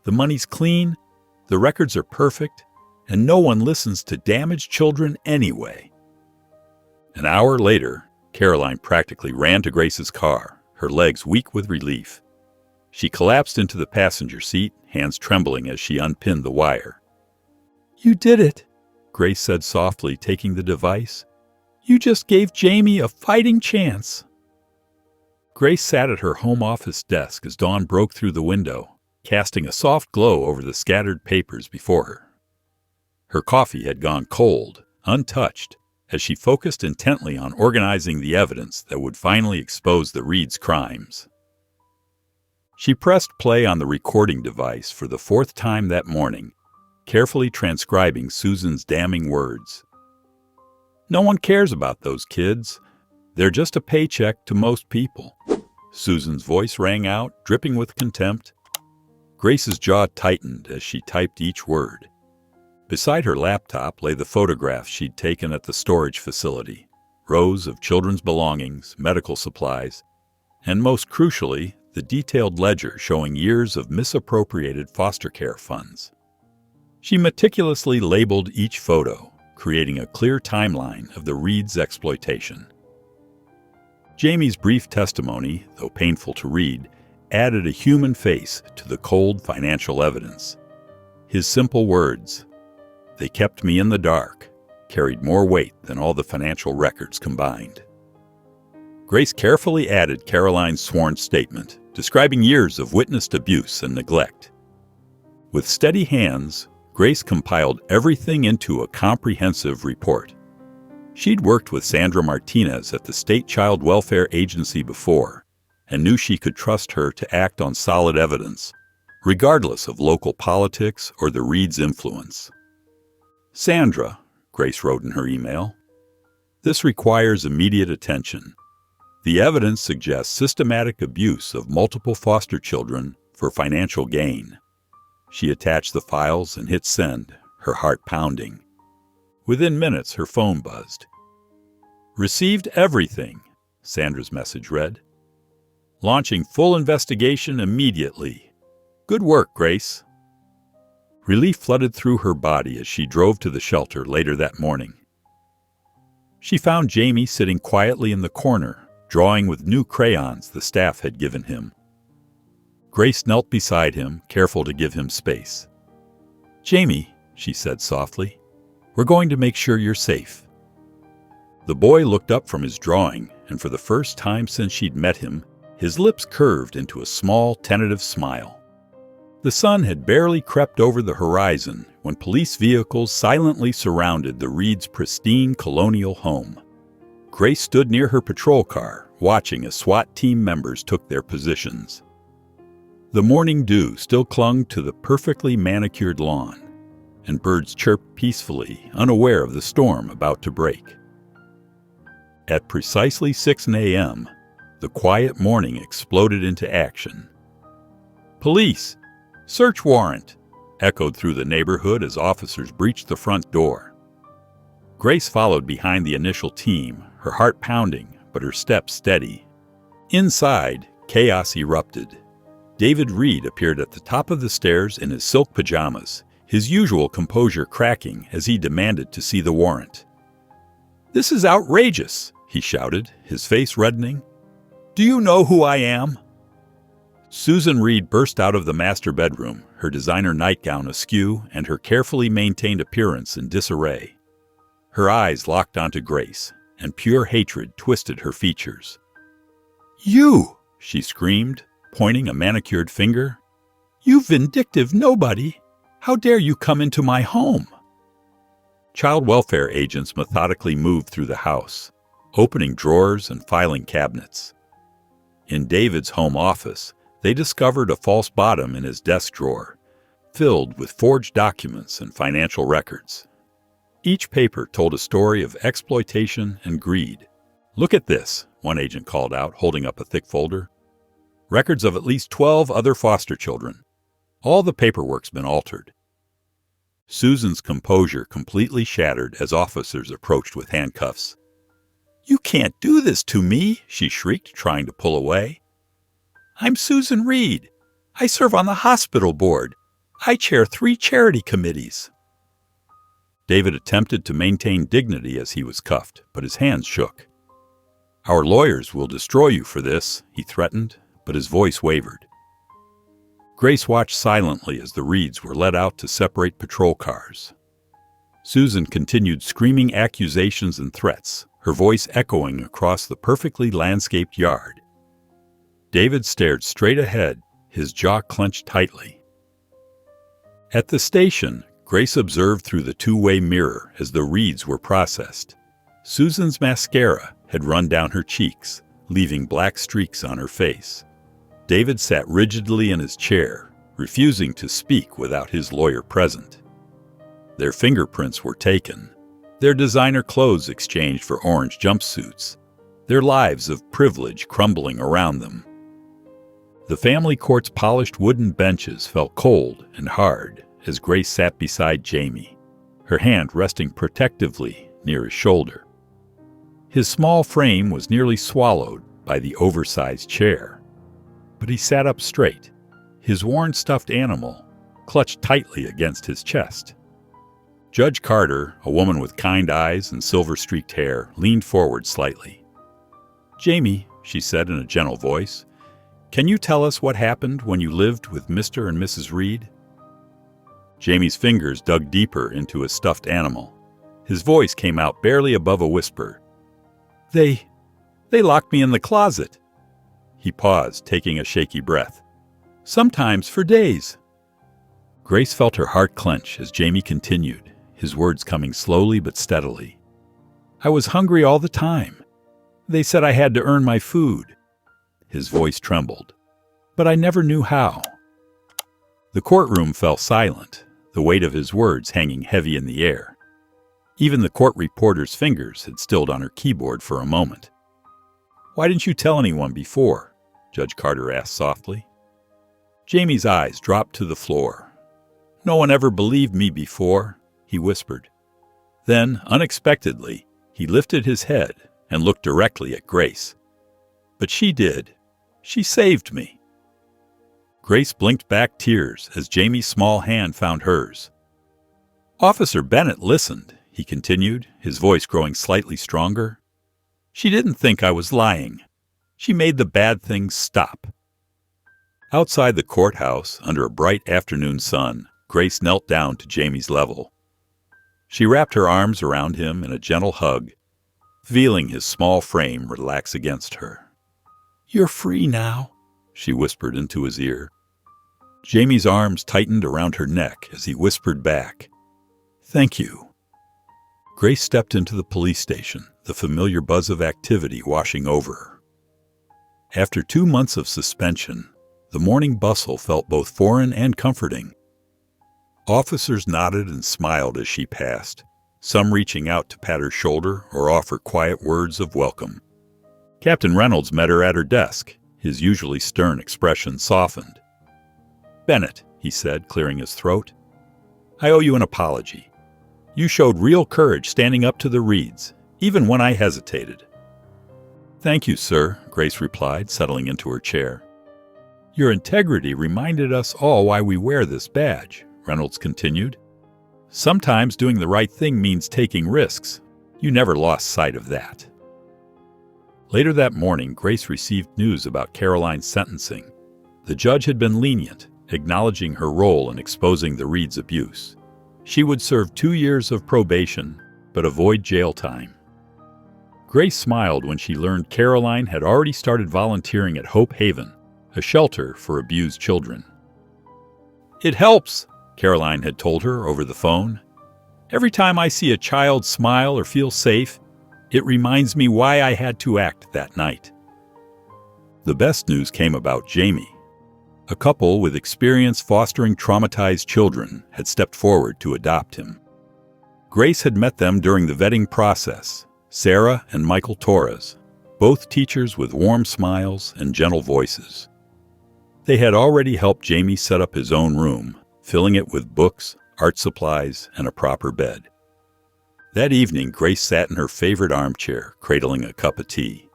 The money's clean, the records are perfect, and no one listens to damaged children anyway." An hour later, Caroline practically ran to Grace's car, her legs weak with relief. She collapsed into the passenger seat, hands trembling as she unpinned the wire. "You did it," Grace said softly, taking the device. "You just gave Jamie a fighting chance." Grace sat at her home office desk as dawn broke through the window, casting a soft glow over the scattered papers before her. Her coffee had gone cold, untouched, as she focused intently on organizing the evidence that would finally expose the Reeds' crimes. She pressed play on the recording device for the fourth time that morning, carefully transcribing Susan's damning words. "No one cares about those kids. They're just a paycheck to most people." Susan's voice rang out, dripping with contempt. Grace's jaw tightened as she typed each word. Beside her laptop lay the photographs she'd taken at the storage facility, rows of children's belongings, medical supplies, and most crucially, the detailed ledger showing years of misappropriated foster care funds. She meticulously labeled each photo, creating a clear timeline of the Reeds' exploitation. Jamie's brief testimony, though painful to read, added a human face to the cold financial evidence. His simple words, "They kept me in the dark," carried more weight than all the financial records combined. Grace carefully added Caroline's sworn statement, describing years of witnessed abuse and neglect. With steady hands, Grace compiled everything into a comprehensive report. She'd worked with Sandra Martinez at the State Child Welfare Agency before, and knew she could trust her to act on solid evidence, regardless of local politics or the Reeds' influence. Sandra, Grace wrote in her email, this requires immediate attention. The evidence suggests systematic abuse of multiple foster children for financial gain. She attached the files and hit send, her heart pounding. Within minutes, her phone buzzed. Received everything, Sandra's message read. Launching full investigation immediately. Good work, Grace. Relief flooded through her body as she drove to the shelter later that morning. She found Jamie sitting quietly in the corner, drawing with new crayons the staff had given him. Grace knelt beside him, careful to give him space. Jamie, she said softly, we're going to make sure you're safe. The boy looked up from his drawing, and for the first time since she'd met him, his lips curved into a small, tentative smile. The sun had barely crept over the horizon when police vehicles silently surrounded the Reeds' pristine colonial home. Grace stood near her patrol car, watching as SWAT team members took their positions. The morning dew still clung to the perfectly manicured lawn, and birds chirped peacefully, unaware of the storm about to break. At precisely 6 a.m., the quiet morning exploded into action. Police! Search warrant! Echoed through the neighborhood as officers breached the front door. Grace followed behind the initial team, her heart pounding, but her steps steady. Inside, chaos erupted. David Reed appeared at the top of the stairs in his silk pajamas, his usual composure cracking as he demanded to see the warrant. "This is outrageous," he shouted, his face reddening. "Do you know who I am?" Susan Reed burst out of the master bedroom, her designer nightgown askew and her carefully maintained appearance in disarray. Her eyes locked onto Grace, and pure hatred twisted her features. "You!" she screamed, pointing a manicured finger. "You vindictive nobody! How dare you come into my home?" Child welfare agents methodically moved through the house, opening drawers and filing cabinets. In David's home office, they discovered a false bottom in his desk drawer, filled with forged documents and financial records. Each paper told a story of exploitation and greed. "Look at this," one agent called out, holding up a thick folder. "Records of at least 12 other foster children. All the paperwork's been altered." Susan's composure completely shattered as officers approached with handcuffs. "You can't do this to me," she shrieked, trying to pull away. "I'm Susan Reed. I serve on the hospital board. I chair 3 charity committees." David attempted to maintain dignity as he was cuffed, but his hands shook. "Our lawyers will destroy you for this," he threatened, but his voice wavered. Grace watched silently as the Reeds were led out to separate patrol cars. Susan continued screaming accusations and threats, her voice echoing across the perfectly landscaped yard. David stared straight ahead, his jaw clenched tightly. At the station, Grace observed through the two-way mirror as the Reeds were processed. Susan's mascara had run down her cheeks, leaving black streaks on her face. David sat rigidly in his chair, refusing to speak without his lawyer present. Their fingerprints were taken, their designer clothes exchanged for orange jumpsuits, their lives of privilege crumbling around them. The family court's polished wooden benches felt cold and hard as Grace sat beside Jamie, her hand resting protectively near his shoulder. His small frame was nearly swallowed by the oversized chair, but he sat up straight, his worn stuffed animal clutched tightly against his chest. Judge Carter, a woman with kind eyes and silver-streaked hair, leaned forward slightly. "Jamie," she said in a gentle voice, "can you tell us what happened when you lived with Mr. and Mrs. Reed?" Jamie's fingers dug deeper into his stuffed animal. His voice came out barely above a whisper. They locked me in the closet." He paused, taking a shaky breath. "Sometimes for days." Grace felt her heart clench as Jamie continued, his words coming slowly but steadily. I was hungry all the time. They said I had to earn my food. His voice trembled, but I never knew how. The courtroom fell silent, the weight of his words hanging heavy in the air. Even the court reporter's fingers had stilled on her keyboard for a moment. Why didn't you tell anyone before? Judge Carter asked softly. Jamie's eyes dropped to the floor. No one ever believed me before, he whispered. Then, unexpectedly, he lifted his head and looked directly at Grace. But she did. She saved me. Grace blinked back tears as Jamie's small hand found hers. Officer Bennett listened, he continued, his voice growing slightly stronger. She didn't think I was lying. She made the bad things stop. Outside the courthouse, under a bright afternoon sun, Grace knelt down to Jamie's level. She wrapped her arms around him in a gentle hug, feeling his small frame relax against her. You're free now, she whispered into his ear. Jamie's arms tightened around her neck as he whispered back, Thank you. Grace stepped into the police station, the familiar buzz of activity washing over her. After 2 months of suspension, the morning bustle felt both foreign and comforting. Officers nodded and smiled as she passed, some reaching out to pat her shoulder or offer quiet words of welcome. Captain Reynolds met her at her desk, his usually stern expression softened. Bennett, he said, clearing his throat, I owe you an apology. You showed real courage standing up to the Reeds, even when I hesitated. Thank you, sir, Grace replied, settling into her chair. Your integrity reminded us all why we wear this badge, Reynolds continued. Sometimes doing the right thing means taking risks. You never lost sight of that. Later that morning, Grace received news about Caroline's sentencing. The judge had been lenient, acknowledging her role in exposing the Reeds' abuse. She would serve 2 years of probation, but avoid jail time. Grace smiled when she learned Caroline had already started volunteering at Hope Haven, a shelter for abused children. It helps, Caroline had told her over the phone. Every time I see a child smile or feel safe, it reminds me why I had to act that night. The best news came about Jamie. A couple with experience fostering traumatized children had stepped forward to adopt him. Grace had met them during the vetting process, Sarah and Michael Torres, both teachers with warm smiles and gentle voices. They had already helped Jamie set up his own room, filling it with books, art supplies, and a proper bed. That evening, Grace sat in her favorite armchair, cradling a cup of tea.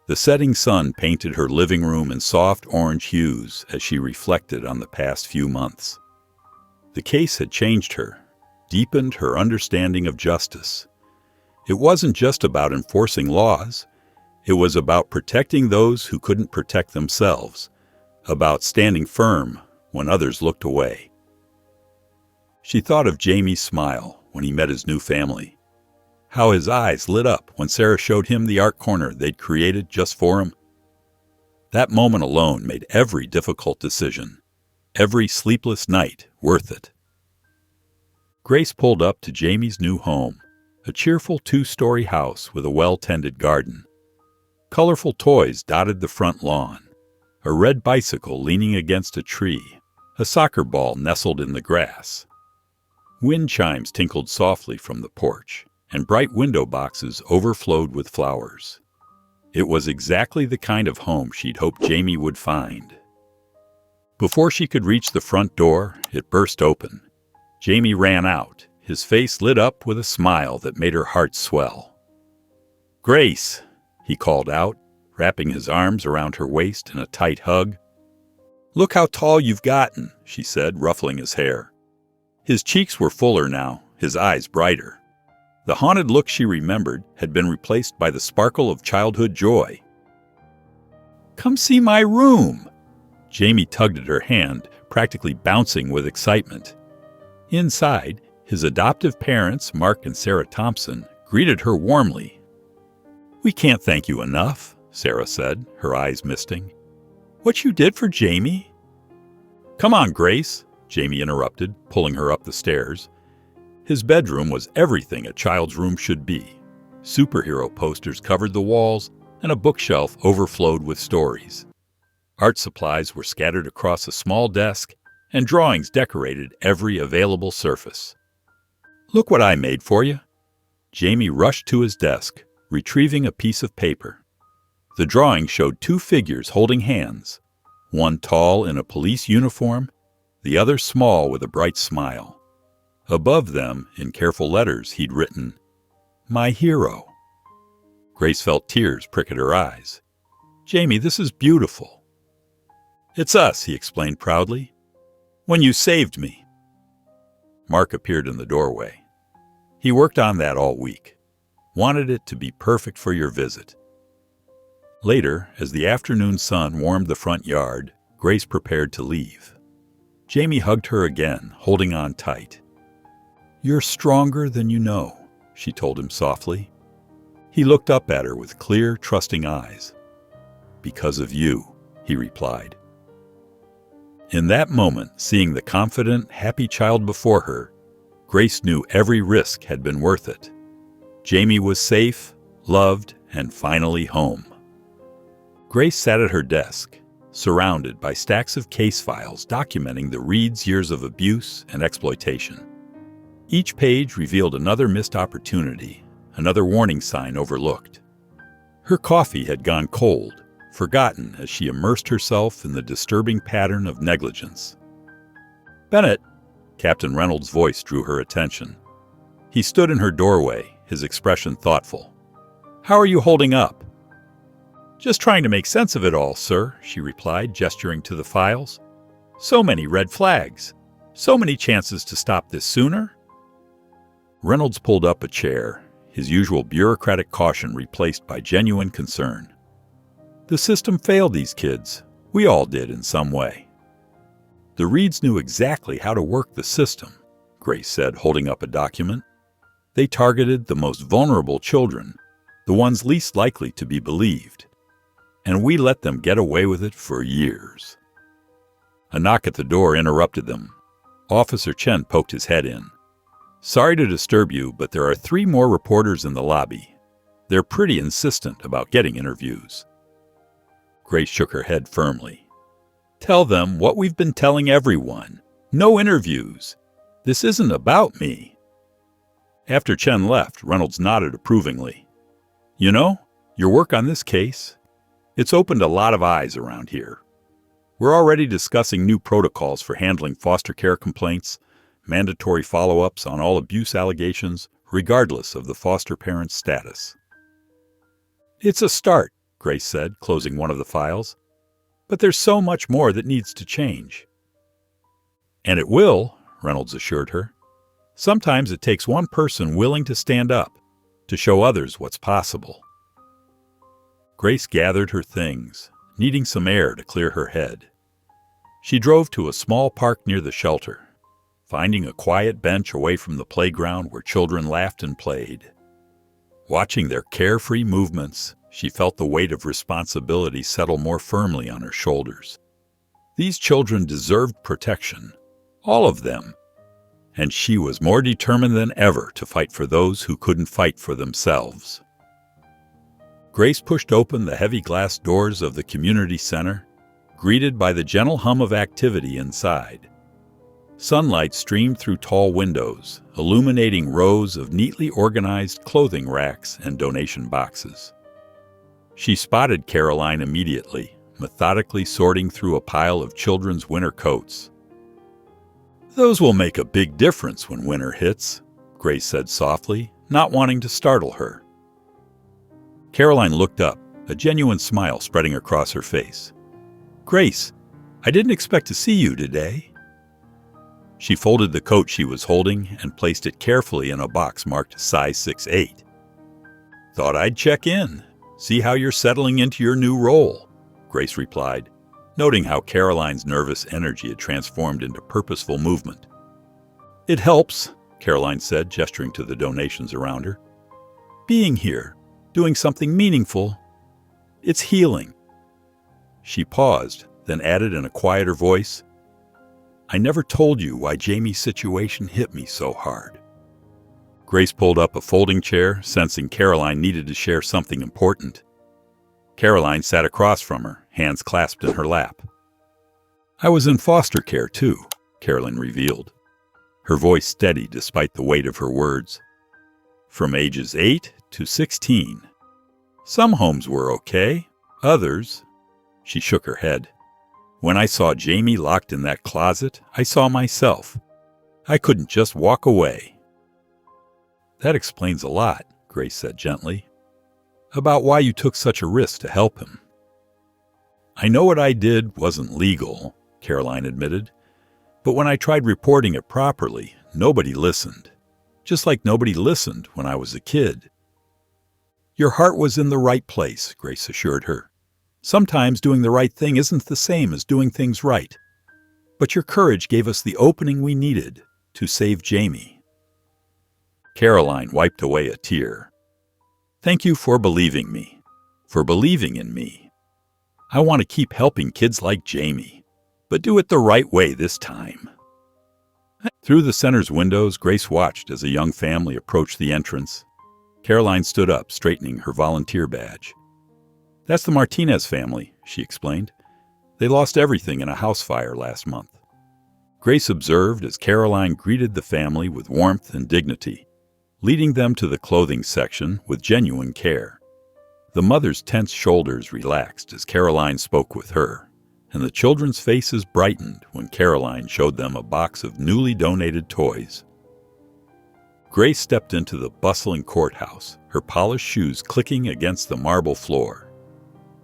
The setting sun painted her living room in soft orange hues as she reflected on the past few months. The case had changed her, deepened her understanding of justice. It wasn't just about enforcing laws. It was about protecting those who couldn't protect themselves, about standing firm when others looked away. She thought of Jamie's smile when he met his new family, how his eyes lit up when Sarah showed him the art corner they'd created just for him. That moment alone made every difficult decision, every sleepless night, worth it. Grace pulled up to Jamie's new home, a cheerful 2-story house with a well-tended garden. Colorful toys dotted the front lawn, a red bicycle leaning against a tree, a soccer ball nestled in the grass. Wind chimes tinkled softly from the porch, and bright window boxes overflowed with flowers. It was exactly the kind of home she'd hoped Jamie would find. Before she could reach the front door, it burst open. Jamie ran out, his face lit up with a smile that made her heart swell. "Grace," he called out, wrapping his arms around her waist in a tight hug. "Look how tall you've gotten," she said, ruffling his hair. His cheeks were fuller now, his eyes brighter. The haunted look she remembered had been replaced by the sparkle of childhood joy. "Come see my room!" Jamie tugged at her hand, practically bouncing with excitement. Inside, his adoptive parents, Mark and Sarah Thompson, greeted her warmly. "We can't thank you enough," Sarah said, her eyes misting. "What you did for Jamie?" "Come on, Grace," Jamie interrupted, pulling her up the stairs. His bedroom was everything a child's room should be. Superhero posters covered the walls, and a bookshelf overflowed with stories. Art supplies were scattered across a small desk, and drawings decorated every available surface. "Look what I made for you." Jamie rushed to his desk, retrieving a piece of paper. The drawing showed two figures holding hands, one tall in a police uniform, the other small with a bright smile. Above them, in careful letters, he'd written, "My hero." Grace felt tears prick at her eyes. "Jamie, this is beautiful." "It's us," he explained proudly. "When you saved me." Mark appeared in the doorway. "He worked on that all week. Wanted it to be perfect for your visit." Later, as the afternoon sun warmed the front yard, Grace prepared to leave. Jamie hugged her again, holding on tight. "You're stronger than you know," she told him softly. He looked up at her with clear, trusting eyes. "Because of you," he replied. In that moment, seeing the confident, happy child before her, Grace knew every risk had been worth it. Jamie was safe, loved, and finally home. Grace sat at her desk, surrounded by stacks of case files documenting the Reeds' years of abuse and exploitation. Each page revealed another missed opportunity, another warning sign overlooked. Her coffee had gone cold, forgotten as she immersed herself in the disturbing pattern of negligence. "Bennett," Captain Reynolds' voice drew her attention. He stood in her doorway, his expression thoughtful. "How are you holding up?" "Just trying to make sense of it all, sir," she replied, gesturing to the files. "So many red flags. So many chances to stop this sooner." Reynolds pulled up a chair, his usual bureaucratic caution replaced by genuine concern. "The system failed these kids. We all did in some way." "The Reeds knew exactly how to work the system," Grace said, holding up a document. "They targeted the most vulnerable children, the ones least likely to be believed. And we let them get away with it for years." A knock at the door interrupted them. Officer Chen poked his head in. "Sorry to disturb you, but there are 3 more reporters in the lobby. They're pretty insistent about getting interviews." Grace shook her head firmly. "Tell them what we've been telling everyone. No interviews. This isn't about me." After Chen left, Reynolds nodded approvingly. "You know, your work on this case, it's opened a lot of eyes around here. We're already discussing new protocols for handling foster care complaints, mandatory follow-ups on all abuse allegations, regardless of the foster parent's status." "It's a start," Grace said, closing one of the files. "But there's so much more that needs to change." "And it will," Reynolds assured her. "Sometimes it takes one person willing to stand up, to show others what's possible." Grace gathered her things, needing some air to clear her head. She drove to a small park near the shelter, finding a quiet bench away from the playground where children laughed and played. Watching their carefree movements, she felt the weight of responsibility settle more firmly on her shoulders. These children deserved protection, all of them, and she was more determined than ever to fight for those who couldn't fight for themselves. Grace pushed open the heavy glass doors of the community center, greeted by the gentle hum of activity inside. Sunlight streamed through tall windows, illuminating rows of neatly organized clothing racks and donation boxes. She spotted Caroline immediately, methodically sorting through a pile of children's winter coats. "Those will make a big difference when winter hits," Grace said softly, not wanting to startle her. Caroline looked up, a genuine smile spreading across her face. "Grace, I didn't expect to see you today." She folded the coat she was holding and placed it carefully in a box marked size 6'8". "Thought I'd check in, see how you're settling into your new role," Grace replied, noting how Caroline's nervous energy had transformed into purposeful movement. "It helps," Caroline said, gesturing to the donations around her. "Being here, doing something meaningful, it's healing." She paused, then added in a quieter voice, I never told you why Jamie's situation hit me so hard. Grace pulled up a folding chair, sensing Caroline needed to share something important. Caroline sat across from her, hands clasped in her lap. I was in foster care, too, Caroline revealed, her voice steady despite the weight of her words. From ages 8 to 16. Some homes were okay, others. She shook her head. When I saw Jamie locked in that closet, I saw myself. I couldn't just walk away. That explains a lot, Grace said gently, about why you took such a risk to help him. I know what I did wasn't legal, Caroline admitted, but when I tried reporting it properly, nobody listened. Just like nobody listened when I was a kid. Your heart was in the right place, Grace assured her. Sometimes doing the right thing isn't the same as doing things right. But your courage gave us the opening we needed to save Jamie. Caroline wiped away a tear. Thank you for believing me, for believing in me. I want to keep helping kids like Jamie, but do it the right way this time. Through the center's windows, Grace watched as a young family approached the entrance. Caroline stood up, straightening her volunteer badge. That's the Martinez family, she explained. They lost everything in a house fire last month. Grace observed as Caroline greeted the family with warmth and dignity, leading them to the clothing section with genuine care. The mother's tense shoulders relaxed as Caroline spoke with her, and the children's faces brightened when Caroline showed them a box of newly donated toys. Grace stepped into the bustling courthouse, her polished shoes clicking against the marble floor.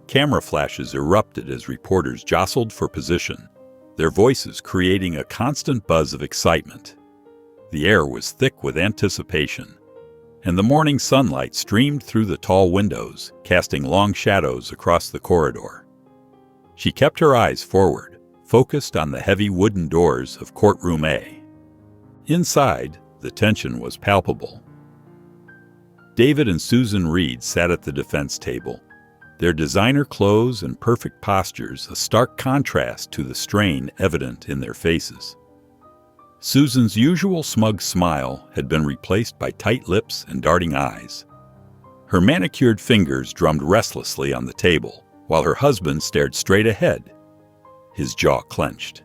Camera flashes erupted as reporters jostled for position, their voices creating a constant buzz of excitement. The air was thick with anticipation, and the morning sunlight streamed through the tall windows, casting long shadows across the corridor. She kept her eyes forward, focused on the heavy wooden doors of Courtroom A. Inside, the tension was palpable. David and Susan Reed sat at the defense table, their designer clothes and perfect postures a stark contrast to the strain evident in their faces. Susan's usual smug smile had been replaced by tight lips and darting eyes. Her manicured fingers drummed restlessly on the table, while her husband stared straight ahead, his jaw clenched.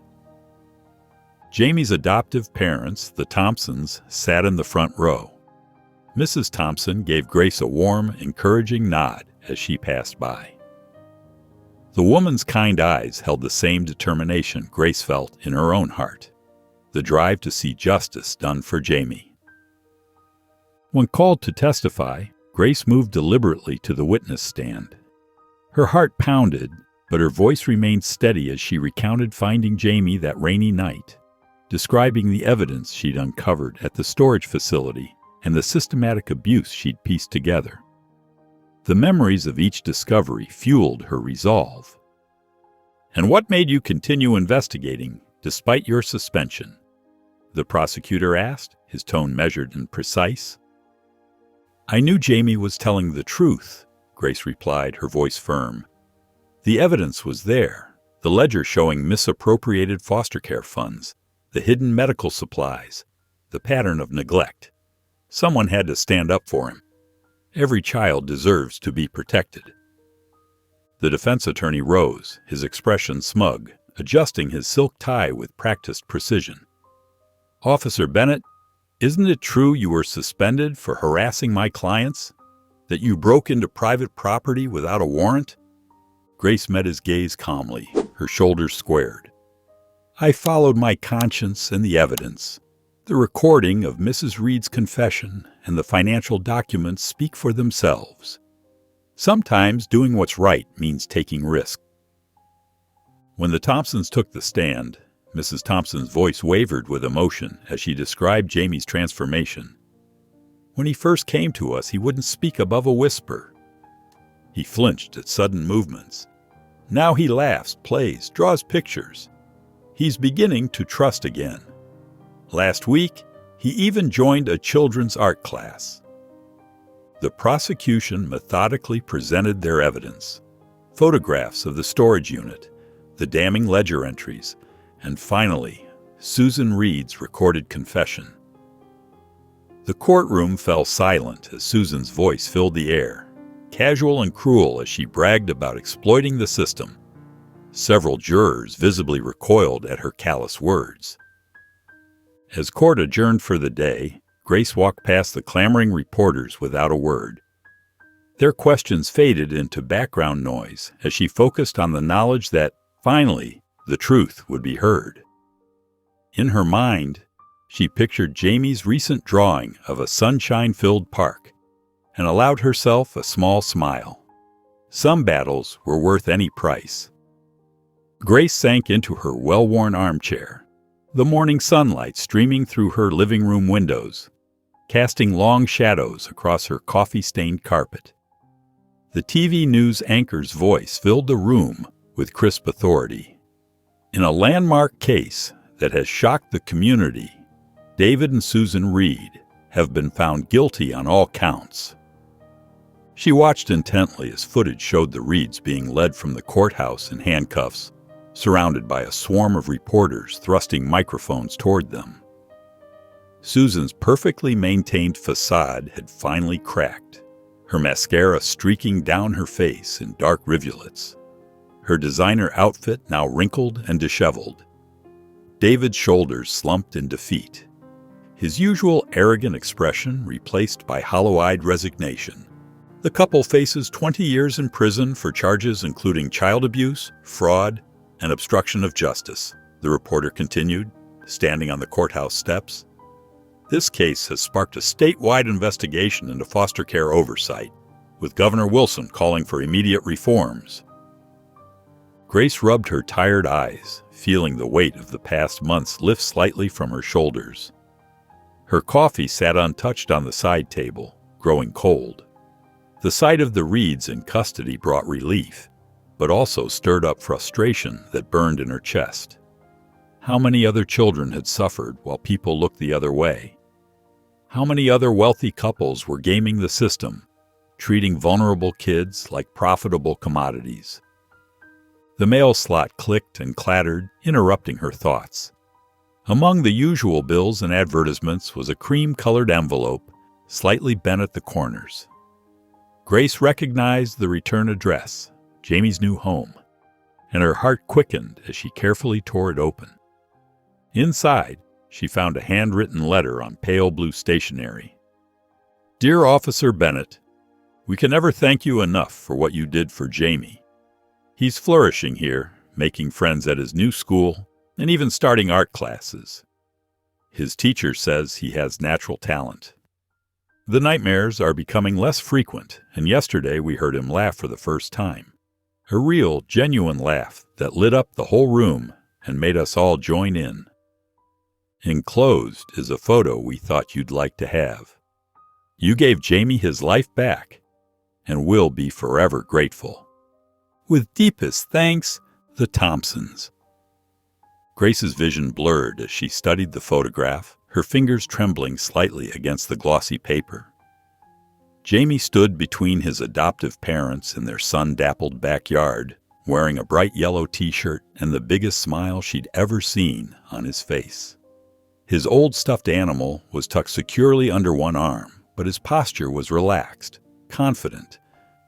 Jamie's adoptive parents, the Thompsons, sat in the front row. Mrs. Thompson gave Grace a warm, encouraging nod as she passed by. The woman's kind eyes held the same determination Grace felt in her own heart, the drive to see justice done for Jamie. When called to testify, Grace moved deliberately to the witness stand. Her heart pounded, but her voice remained steady as she recounted finding Jamie that rainy night, describing the evidence she'd uncovered at the storage facility and the systematic abuse she'd pieced together. The memories of each discovery fueled her resolve. "And what made you continue investigating despite your suspension?" the prosecutor asked, his tone measured and precise. "I knew Jamie was telling the truth," Grace replied, her voice firm. "The evidence was there, the ledger showing misappropriated foster care funds, the hidden medical supplies, the pattern of neglect. Someone had to stand up for him. Every child deserves to be protected." The defense attorney rose, his expression smug, adjusting his silk tie with practiced precision. "Officer Bennett, isn't it true you were suspended for harassing my clients? That you broke into private property without a warrant?" Grace met his gaze calmly, her shoulders squared. "I followed my conscience and the evidence. The recording of Mrs. Reed's confession and the financial documents speak for themselves. Sometimes doing what's right means taking risks." When the Thompsons took the stand, Mrs. Thompson's voice wavered with emotion as she described Jamie's transformation. "When he first came to us, he wouldn't speak above a whisper. He flinched at sudden movements. Now he laughs, plays, draws pictures. He's beginning to trust again. Last week, he even joined a children's art class." The prosecution methodically presented their evidence: photographs of the storage unit, the damning ledger entries, and finally, Susan Reed's recorded confession. The courtroom fell silent as Susan's voice filled the air, casual and cruel as she bragged about exploiting the system. Several jurors visibly recoiled at her callous words. As court adjourned for the day, Grace walked past the clamoring reporters without a word. Their questions faded into background noise as she focused on the knowledge that, finally, the truth would be heard. In her mind, she pictured Jamie's recent drawing of a sunshine-filled park and allowed herself a small smile. Some battles were worth any price. Grace sank into her well-worn armchair, the morning sunlight streaming through her living room windows, casting long shadows across her coffee-stained carpet. The TV news anchor's voice filled the room with crisp authority. In a landmark case that has shocked the community, David and Susan Reed have been found guilty on all counts. She watched intently as footage showed the Reeds being led from the courthouse in handcuffs, surrounded by a swarm of reporters thrusting microphones toward them. Susan's perfectly maintained facade had finally cracked, her mascara streaking down her face in dark rivulets, her designer outfit now wrinkled and disheveled. David's shoulders slumped in defeat, his usual arrogant expression replaced by hollow-eyed resignation. The couple faces 20 years in prison for charges including child abuse, fraud, and obstruction of justice, the reporter continued, standing on the courthouse steps. This case has sparked a statewide investigation into foster care oversight, with Governor Wilson calling for immediate reforms. Grace rubbed her tired eyes, feeling the weight of the past months lift slightly from her shoulders. Her coffee sat untouched on the side table, growing cold. The sight of the Reeds in custody brought relief, but also stirred up frustration that burned in her chest. How many other children had suffered while people looked the other way? How many other wealthy couples were gaming the system, treating vulnerable kids like profitable commodities? The mail slot clicked and clattered, interrupting her thoughts. Among the usual bills and advertisements was a cream-colored envelope, slightly bent at the corners. Grace recognized the return address, Jamie's new home, and her heart quickened as she carefully tore it open. Inside, she found a handwritten letter on pale blue stationery. Dear Officer Bennett, we can never thank you enough for what you did for Jamie. He's flourishing here, making friends at his new school, and even starting art classes. His teacher says he has natural talent. The nightmares are becoming less frequent, and yesterday we heard him laugh for the first time. A real, genuine laugh that lit up the whole room and made us all join in. Enclosed is a photo we thought you'd like to have. You gave Jamie his life back, and we'll be forever grateful. With deepest thanks, the Thompsons. Grace's vision blurred as she studied the photograph, her fingers trembling slightly against the glossy paper. Jamie stood between his adoptive parents in their sun-dappled backyard, wearing a bright yellow t-shirt and the biggest smile she'd ever seen on his face. His old stuffed animal was tucked securely under one arm, but his posture was relaxed, confident,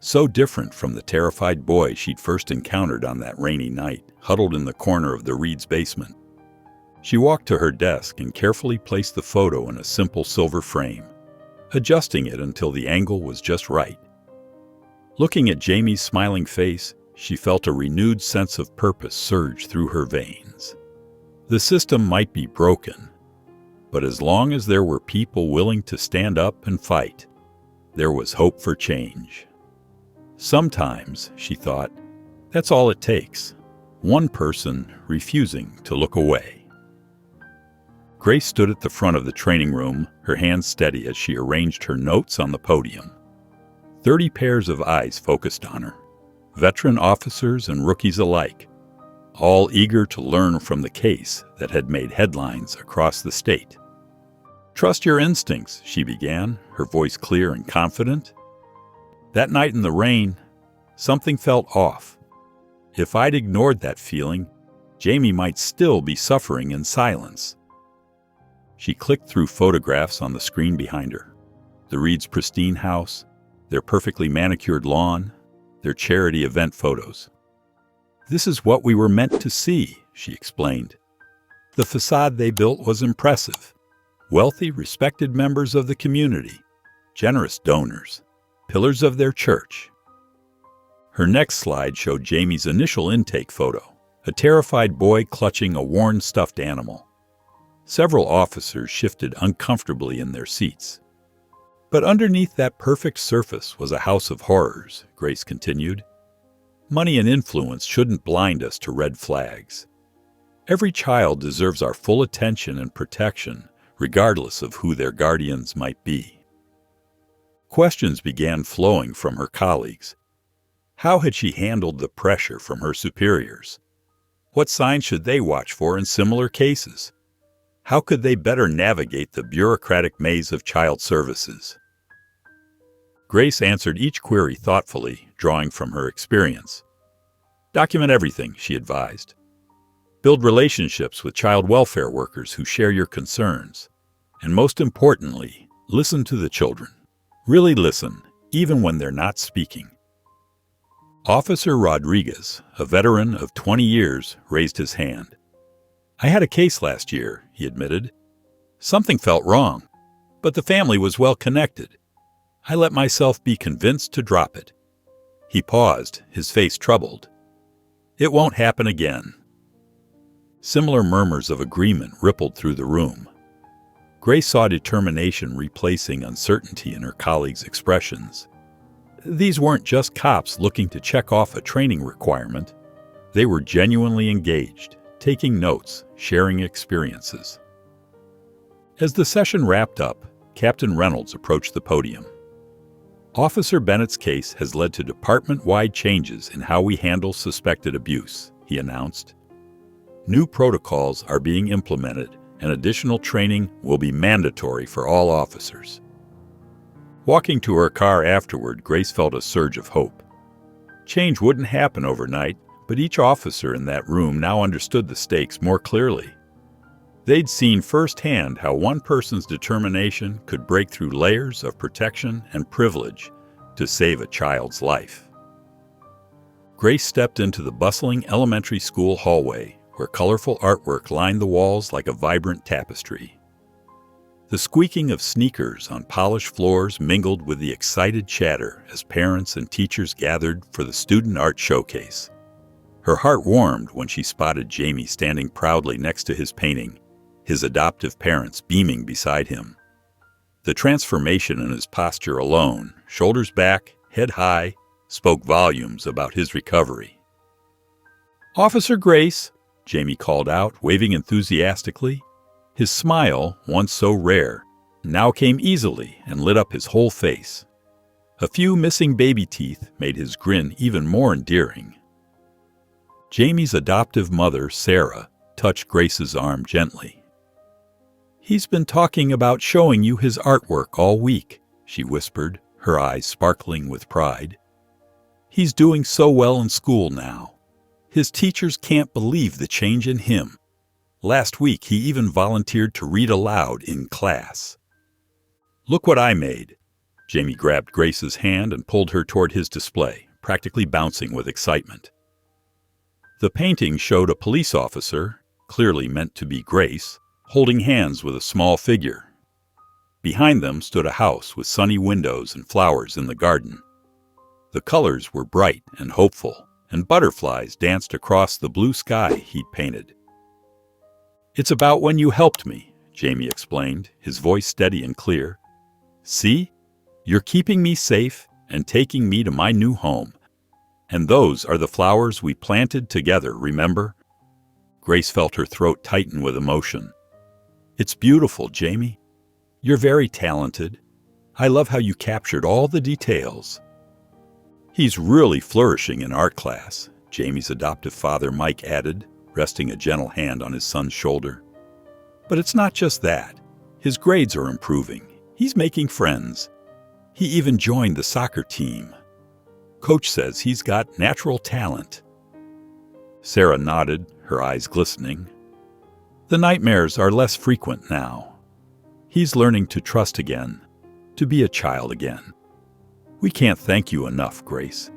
so different from the terrified boy she'd first encountered on that rainy night, huddled in the corner of the Reeds' basement. She walked to her desk and carefully placed the photo in a simple silver frame, adjusting it until the angle was just right. Looking at Jamie's smiling face, she felt a renewed sense of purpose surge through her veins. The system might be broken, but as long as there were people willing to stand up and fight, there was hope for change. Sometimes, she thought, that's all it takes. One person refusing to look away. Grace stood at the front of the training room, her hands steady as she arranged her notes on the podium. 30 pairs of eyes focused on her, veteran officers and rookies alike, all eager to learn from the case that had made headlines across the state. Trust your instincts, she began, her voice clear and confident. That night in the rain, something felt off. If I'd ignored that feeling, Jamie might still be suffering in silence. She clicked through photographs on the screen behind her. The Reeds' pristine house, their perfectly manicured lawn, their charity event photos. "This is what we were meant to see," she explained. The facade they built was impressive. Wealthy, respected members of the community, generous donors, pillars of their church. Her next slide showed Jamie's initial intake photo, a terrified boy clutching a worn stuffed animal. Several officers shifted uncomfortably in their seats. But underneath that perfect surface was a house of horrors, Grace continued. Money and influence shouldn't blind us to red flags. Every child deserves our full attention and protection, regardless of who their guardians might be. Questions began flowing from her colleagues. How had she handled the pressure from her superiors? What signs should they watch for in similar cases? How could they better navigate the bureaucratic maze of child services? Grace answered each query thoughtfully, drawing from her experience. Document everything, she advised. Build relationships with child welfare workers who share your concerns. And most importantly, listen to the children. Really listen, even when they're not speaking. Officer Rodriguez, a veteran of 20 years, raised his hand. "I had a case last year," he admitted. "Something felt wrong, but the family was well connected. I let myself be convinced to drop it." He paused, his face troubled. "It won't happen again." Similar murmurs of agreement rippled through the room. Grace saw determination replacing uncertainty in her colleagues' expressions. These weren't just cops looking to check off a training requirement. They were genuinely engaged, taking notes, sharing experiences. As the session wrapped up, Captain Reynolds approached the podium. "Officer Bennett's case has led to department-wide changes in how we handle suspected abuse," he announced. "New protocols are being implemented, and additional training will be mandatory for all officers." Walking to her car afterward, Grace felt a surge of hope. Change wouldn't happen overnight, but each officer in that room now understood the stakes more clearly. They'd seen firsthand how one person's determination could break through layers of protection and privilege to save a child's life. Grace stepped into the bustling elementary school hallway, where colorful artwork lined the walls like a vibrant tapestry. The squeaking of sneakers on polished floors mingled with the excited chatter as parents and teachers gathered for the student art showcase. Her heart warmed when she spotted Jamie standing proudly next to his painting, his adoptive parents beaming beside him. The transformation in his posture alone, shoulders back, head high, spoke volumes about his recovery. "Officer Grace," Jamie called out, waving enthusiastically. His smile, once so rare, now came easily and lit up his whole face. A few missing baby teeth made his grin even more endearing. Jamie's adoptive mother, Sarah, touched Grace's arm gently. "He's been talking about showing you his artwork all week," she whispered, her eyes sparkling with pride. "He's doing so well in school now. His teachers can't believe the change in him. Last week, he even volunteered to read aloud in class." "Look what I made." Jamie grabbed Grace's hand and pulled her toward his display, practically bouncing with excitement. The painting showed a police officer, clearly meant to be Grace, holding hands with a small figure. Behind them stood a house with sunny windows and flowers in the garden. The colors were bright and hopeful, and butterflies danced across the blue sky he'd painted. "It's about when you helped me," Jamie explained, his voice steady and clear. "See? You're keeping me safe and taking me to my new home. And those are the flowers we planted together, remember?" Grace felt her throat tighten with emotion. "It's beautiful, Jamie. You're very talented. I love how you captured all the details." "He's really flourishing in art class," Jamie's adoptive father, Mike, added, resting a gentle hand on his son's shoulder. "But it's not just that. His grades are improving. He's making friends. He even joined the soccer team. Coach says he's got natural talent." Sarah nodded, her eyes glistening. "The nightmares are less frequent now. He's learning to trust again, to be a child again. We can't thank you enough, Grace.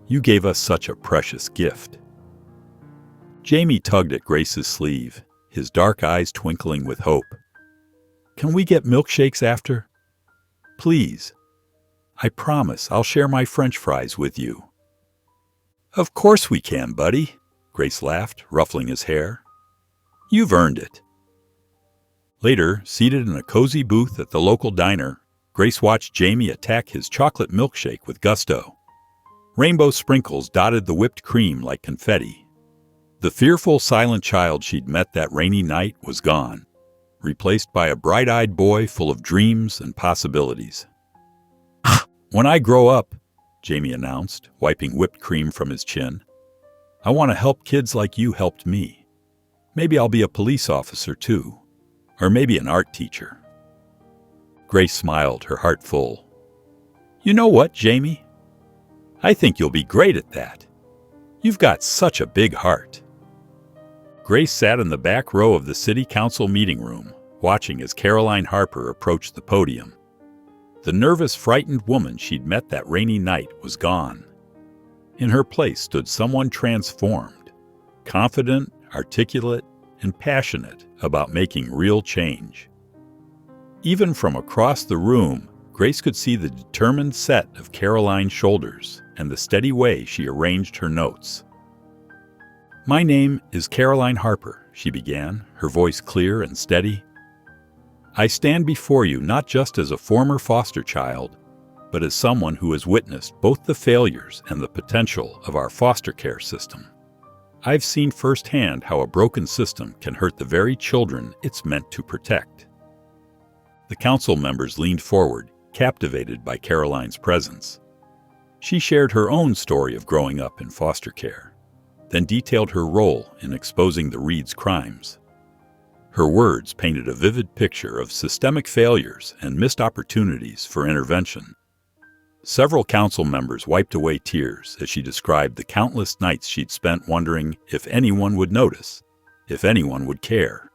You gave us such a precious gift." Jamie tugged at Grace's sleeve, his dark eyes twinkling with hope. "Can we get milkshakes after? Please. I promise I'll share my French fries with you." "Of course we can, buddy," Grace laughed, ruffling his hair. "You've earned it." Later, seated in a cozy booth at the local diner, Grace watched Jamie attack his chocolate milkshake with gusto. Rainbow sprinkles dotted the whipped cream like confetti. The fearful, silent child she'd met that rainy night was gone, replaced by a bright-eyed boy full of dreams and possibilities. "When I grow up," Jamie announced, wiping whipped cream from his chin, "I want to help kids like you helped me. Maybe I'll be a police officer, too. Or maybe an art teacher." Grace smiled, her heart full. "You know what, Jamie? I think you'll be great at that. You've got such a big heart." Grace sat in the back row of the city council meeting room, watching as Caroline Harper approached the podium. The nervous, frightened woman she'd met that rainy night was gone. In her place stood someone transformed, confident, articulate, and passionate about making real change. Even from across the room, Grace could see the determined set of Caroline's shoulders and the steady way she arranged her notes. "My name is Caroline Harper," she began, her voice clear and steady. "I stand before you not just as a former foster child, but as someone who has witnessed both the failures and the potential of our foster care system. I've seen firsthand how a broken system can hurt the very children it's meant to protect." The council members leaned forward, captivated by Caroline's presence. She shared her own story of growing up in foster care, then detailed her role in exposing the Reeds' crimes. Her words painted a vivid picture of systemic failures and missed opportunities for intervention. Several council members wiped away tears as she described the countless nights she'd spent wondering if anyone would notice, if anyone would care.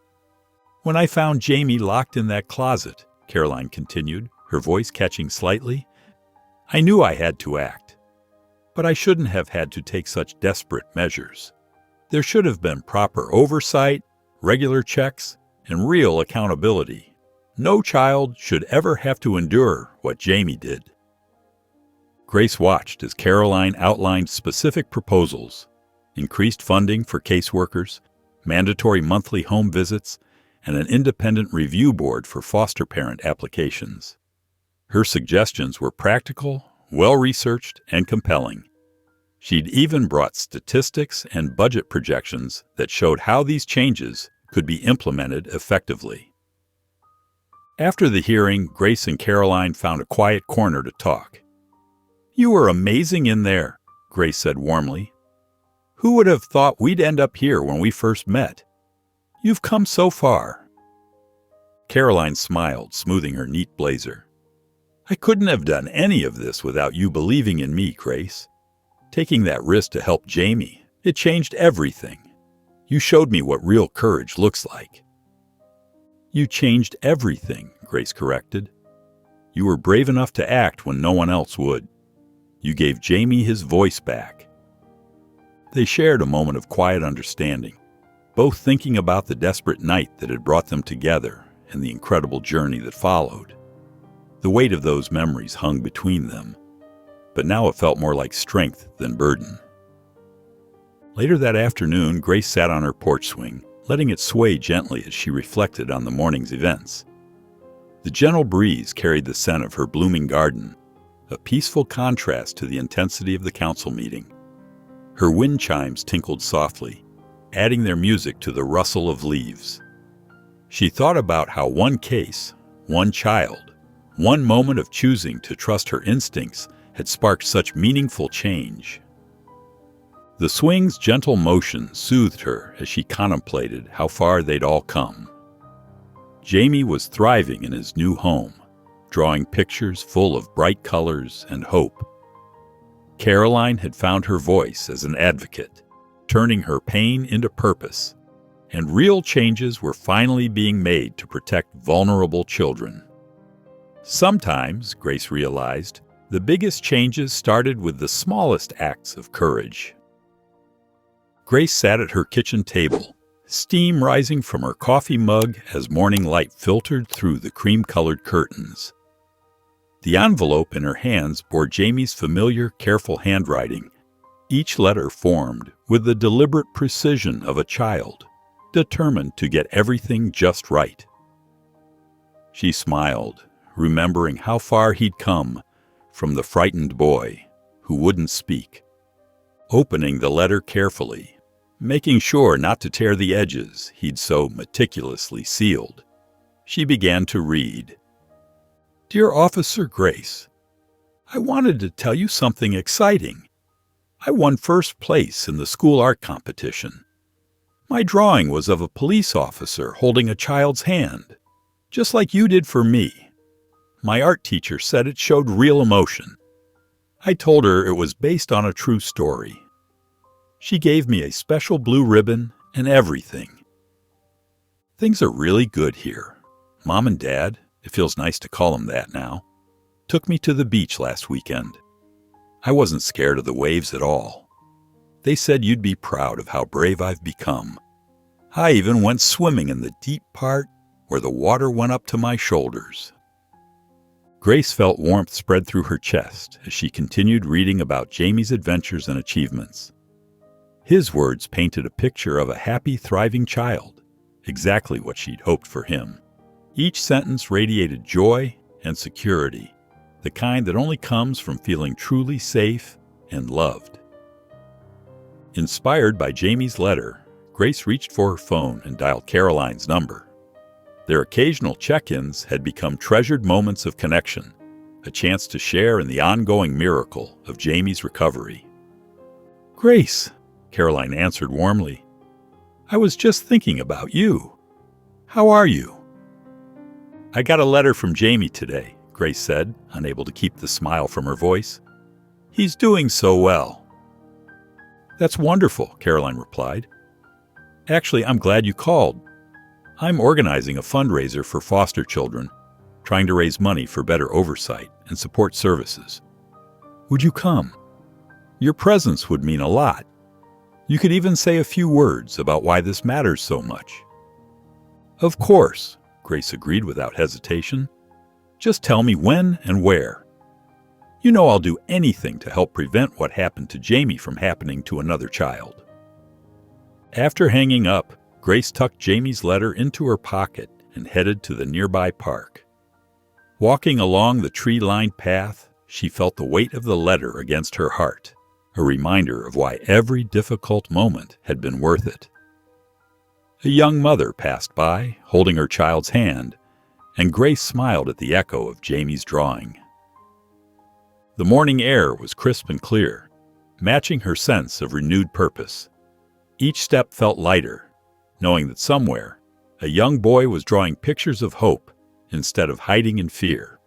"When I found Jamie locked in that closet," Caroline continued, her voice catching slightly, "I knew I had to act. But I shouldn't have had to take such desperate measures. There should have been proper oversight, regular checks, and real accountability. No child should ever have to endure what Jamie did." Grace watched as Caroline outlined specific proposals: increased funding for caseworkers, mandatory monthly home visits, and an independent review board for foster parent applications. Her suggestions were practical, well-researched, and compelling. She'd even brought statistics and budget projections that showed how these changes could be implemented effectively. After the hearing, Grace and Caroline found a quiet corner to talk. "You were amazing in there," Grace said warmly. "Who would have thought we'd end up here when we first met? You've come so far." Caroline smiled, smoothing her neat blazer. "I couldn't have done any of this without you believing in me, Grace. Taking that risk to help Jamie, it changed everything. You showed me what real courage looks like." "You changed everything," Grace corrected. "You were brave enough to act when no one else would. You gave Jamie his voice back." They shared a moment of quiet understanding, both thinking about the desperate night that had brought them together and the incredible journey that followed. The weight of those memories hung between them, but now it felt more like strength than burden. Later that afternoon, Grace sat on her porch swing, letting it sway gently as she reflected on the morning's events. The gentle breeze carried the scent of her blooming garden, a peaceful contrast to the intensity of the council meeting. Her wind chimes tinkled softly, adding their music to the rustle of leaves. She thought about how one case, one child, one moment of choosing to trust her instincts had sparked such meaningful change. The swing's gentle motion soothed her as she contemplated how far they'd all come. Jamie was thriving in his new home, drawing pictures full of bright colors and hope. Caroline had found her voice as an advocate, turning her pain into purpose, and real changes were finally being made to protect vulnerable children. Sometimes, Grace realized, the biggest changes started with the smallest acts of courage. Grace sat at her kitchen table, steam rising from her coffee mug as morning light filtered through the cream-colored curtains. The envelope in her hands bore Jamie's familiar, careful handwriting, each letter formed with the deliberate precision of a child, determined to get everything just right. She smiled, remembering how far he'd come from the frightened boy who wouldn't speak. Opening the letter carefully, making sure not to tear the edges he'd so meticulously sealed, she began to read. Dear Officer Grace, I wanted to tell you something exciting. I won first place in the school art competition. My drawing was of a police officer holding a child's hand, just like you did for me. My art teacher said it showed real emotion. I told her it was based on a true story. She gave me a special blue ribbon and everything. Things are really good here. Mom and Dad, it feels nice to call them that now, took me to the beach last weekend. I wasn't scared of the waves at all. They said you'd be proud of how brave I've become. I even went swimming in the deep part where the water went up to my shoulders. Grace felt warmth spread through her chest as she continued reading about Jamie's adventures and achievements. His words painted a picture of a happy, thriving child, exactly what she'd hoped for him. Each sentence radiated joy and security, the kind that only comes from feeling truly safe and loved. Inspired by Jamie's letter, Grace reached for her phone and dialed Caroline's number. Their occasional check-ins had become treasured moments of connection, a chance to share in the ongoing miracle of Jamie's recovery. Grace, Caroline answered warmly. I was just thinking about you. How are you? I got a letter from Jamie today, Grace said, unable to keep the smile from her voice. He's doing so well. That's wonderful, Caroline replied. Actually, I'm glad you called. I'm organizing a fundraiser for foster children, trying to raise money for better oversight and support services. Would you come? Your presence would mean a lot. You could even say a few words about why this matters so much. Of course, Grace agreed without hesitation. Just tell me when and where. You know I'll do anything to help prevent what happened to Jamie from happening to another child. After hanging up, Grace tucked Jamie's letter into her pocket and headed to the nearby park. Walking along the tree-lined path, she felt the weight of the letter against her heart, a reminder of why every difficult moment had been worth it. A young mother passed by, holding her child's hand, and Grace smiled at the echo of Jamie's drawing. The morning air was crisp and clear, matching her sense of renewed purpose. Each step felt lighter, knowing that somewhere, a young boy was drawing pictures of hope instead of hiding in fear.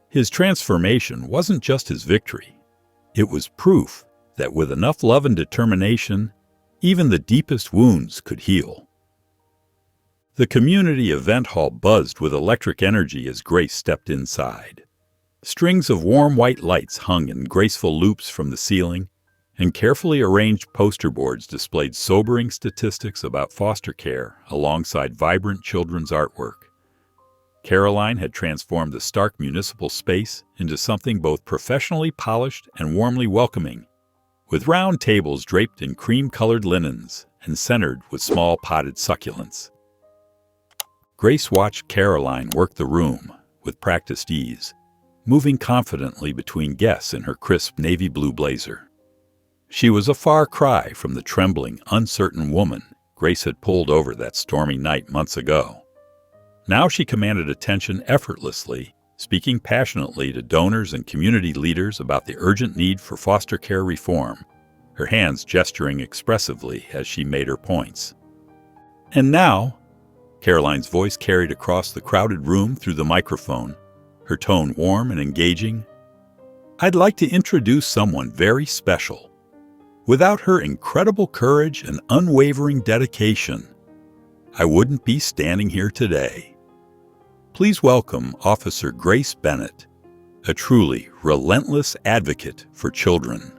His transformation wasn't just his victory. It was proof that with enough love and determination, even the deepest wounds could heal. The community event hall buzzed with electric energy as Grace stepped inside. Strings of warm white lights hung in graceful loops from the ceiling, and carefully arranged poster boards displayed sobering statistics about foster care alongside vibrant children's artwork. Caroline had transformed the stark municipal space into something both professionally polished and warmly welcoming, with round tables draped in cream-colored linens and centered with small potted succulents. Grace watched Caroline work the room with practiced ease, moving confidently between guests in her crisp navy blue blazer. She was a far cry from the trembling, uncertain woman Grace had pulled over that stormy night months ago. Now she commanded attention effortlessly, speaking passionately to donors and community leaders about the urgent need for foster care reform, her hands gesturing expressively as she made her points. And now, Caroline's voice carried across the crowded room through the microphone, her tone warm and engaging, I'd like to introduce someone very special. Without her incredible courage and unwavering dedication, I wouldn't be standing here today. Please welcome Officer Grace Bennett, a truly relentless advocate for children.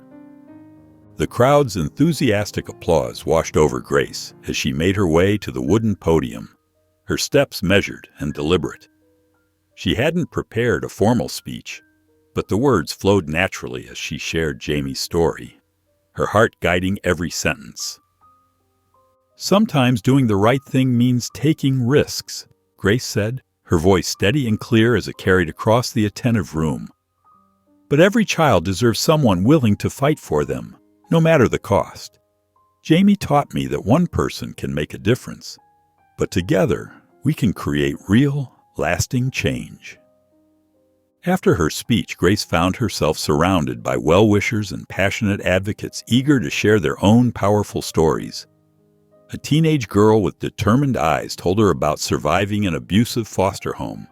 The crowd's enthusiastic applause washed over Grace as she made her way to the wooden podium, her steps measured and deliberate. She hadn't prepared a formal speech, but the words flowed naturally as she shared Jamie's story, her heart guiding every sentence. Sometimes doing the right thing means taking risks, Grace said, her voice steady and clear as it carried across the attentive room. But every child deserves someone willing to fight for them, no matter the cost. Jamie taught me that one person can make a difference, but together we can create real, lasting change. After her speech, Grace found herself surrounded by well-wishers and passionate advocates eager to share their own powerful stories. A teenage girl with determined eyes told her about surviving an abusive foster home.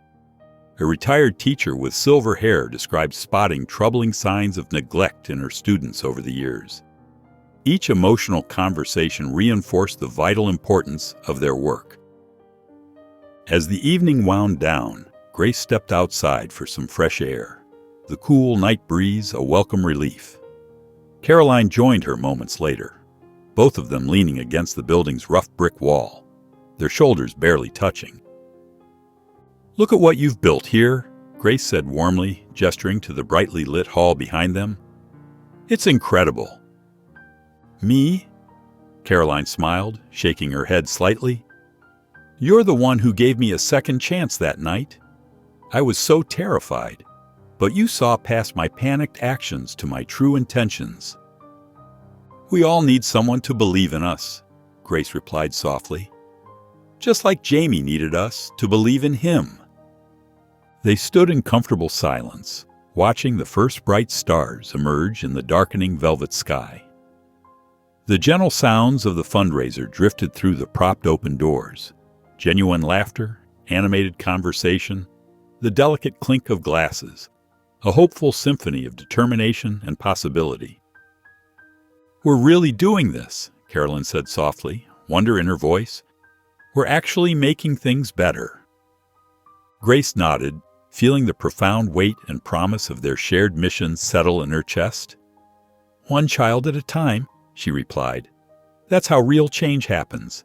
A retired teacher with silver hair described spotting troubling signs of neglect in her students over the years. Each emotional conversation reinforced the vital importance of their work. As the evening wound down, Grace stepped outside for some fresh air, the cool night breeze a welcome relief. Caroline joined her moments later, both of them leaning against the building's rough brick wall, their shoulders barely touching. "Look at what you've built here," Grace said warmly, gesturing to the brightly lit hall behind them. "It's incredible." "Me?" Caroline smiled, shaking her head slightly. "You're the one who gave me a second chance that night. I was so terrified, but you saw past my panicked actions to my true intentions." "We all need someone to believe in us," Grace replied softly. "Just like Jamie needed us to believe in him." They stood in comfortable silence, watching the first bright stars emerge in the darkening velvet sky. The gentle sounds of the fundraiser drifted through the propped open doors. Genuine laughter, animated conversation, the delicate clink of glasses, a hopeful symphony of determination and possibility. "We're really doing this," Carolyn said softly, wonder in her voice. "We're actually making things better." Grace nodded, feeling the profound weight and promise of their shared mission settle in her chest. "One child at a time," she replied. "That's how real change happens."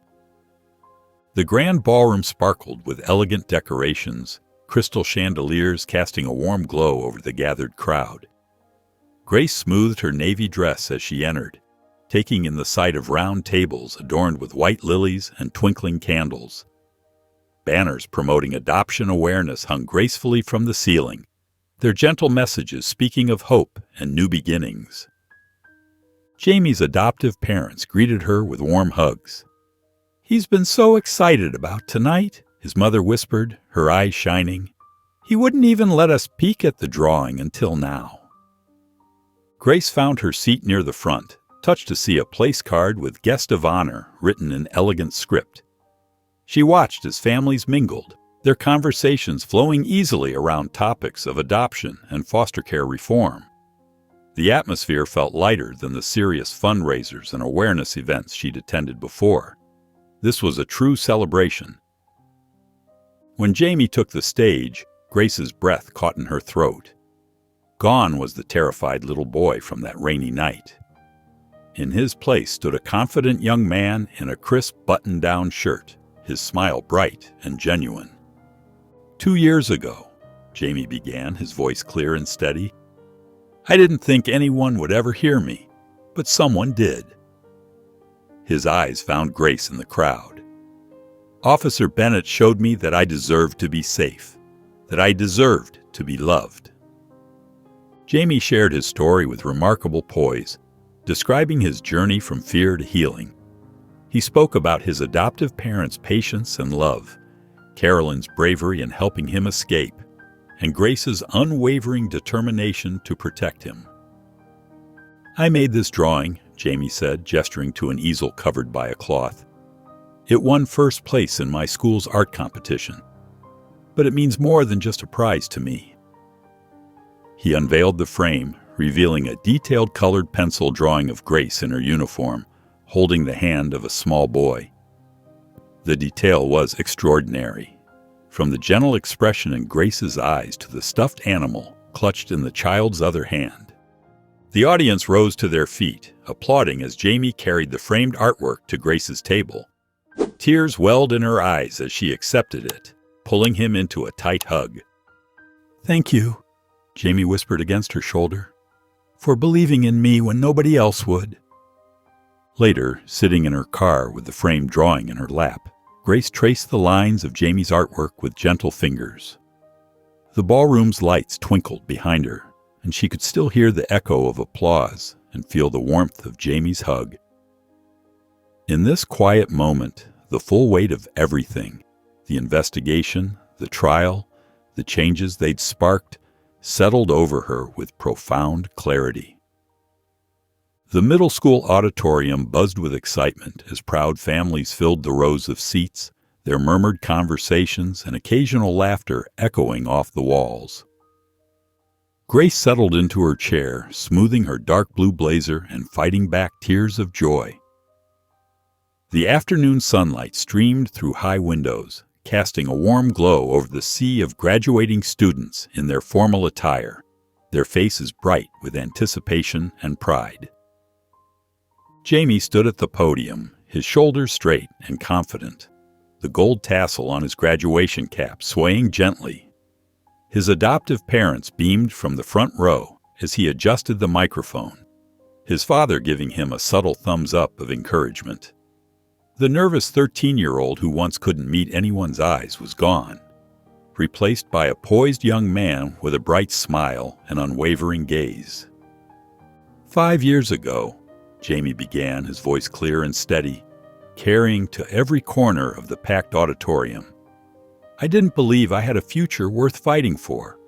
The grand ballroom sparkled with elegant decorations, crystal chandeliers casting a warm glow over the gathered crowd. Grace smoothed her navy dress as she entered, taking in the sight of round tables adorned with white lilies and twinkling candles. Banners promoting adoption awareness hung gracefully from the ceiling, their gentle messages speaking of hope and new beginnings. Jamie's adoptive parents greeted her with warm hugs. "He's been so excited about tonight," his mother whispered, her eyes shining. "He wouldn't even let us peek at the drawing until now." Grace found her seat near the front, touched to see a place card with Guest of Honor written in elegant script. She watched as families mingled, their conversations flowing easily around topics of adoption and foster care reform. The atmosphere felt lighter than the serious fundraisers and awareness events she'd attended before. This was a true celebration. When Jamie took the stage, Grace's breath caught in her throat. Gone was the terrified little boy from that rainy night. In his place stood a confident young man in a crisp button-down shirt, his smile bright and genuine. "2 years ago," Jamie began, his voice clear and steady, "I didn't think anyone would ever hear me, but someone did." His eyes found Grace in the crowd. "Officer Bennett showed me that I deserved to be safe, that I deserved to be loved." Jamie shared his story with remarkable poise, describing his journey from fear to healing. He spoke about his adoptive parents' patience and love, Carolyn's bravery in helping him escape, and Grace's unwavering determination to protect him. "I made this drawing," Jamie said, gesturing to an easel covered by a cloth. "It won first place in my school's art competition. But it means more than just a prize to me." He unveiled the frame, revealing a detailed colored pencil drawing of Grace in her uniform, holding the hand of a small boy. The detail was extraordinary, from the gentle expression in Grace's eyes to the stuffed animal clutched in the child's other hand. The audience rose to their feet, applauding as Jamie carried the framed artwork to Grace's table. Tears welled in her eyes as she accepted it, pulling him into a tight hug. "Thank you," Jamie whispered against her shoulder, "for believing in me when nobody else would." Later, sitting in her car with the framed drawing in her lap, Grace traced the lines of Jamie's artwork with gentle fingers. The ballroom's lights twinkled behind her, and she could still hear the echo of applause and feel the warmth of Jamie's hug. In this quiet moment, the full weight of everything, the investigation, the trial, the changes they'd sparked, settled over her with profound clarity. The middle school auditorium buzzed with excitement as proud families filled the rows of seats, their murmured conversations and occasional laughter echoing off the walls. Grace settled into her chair, smoothing her dark blue blazer and fighting back tears of joy. The afternoon sunlight streamed through high windows, casting a warm glow over the sea of graduating students in their formal attire, their faces bright with anticipation and pride. Jamie stood at the podium, his shoulders straight and confident, the gold tassel on his graduation cap swaying gently. His adoptive parents beamed from the front row as he adjusted the microphone, his father giving him a subtle thumbs up of encouragement. The nervous 13-year-old who once couldn't meet anyone's eyes was gone, replaced by a poised young man with a bright smile and unwavering gaze. 5 years ago, Jamie began, his voice clear and steady, carrying to every corner of the packed auditorium. I didn't believe I had a future worth fighting for,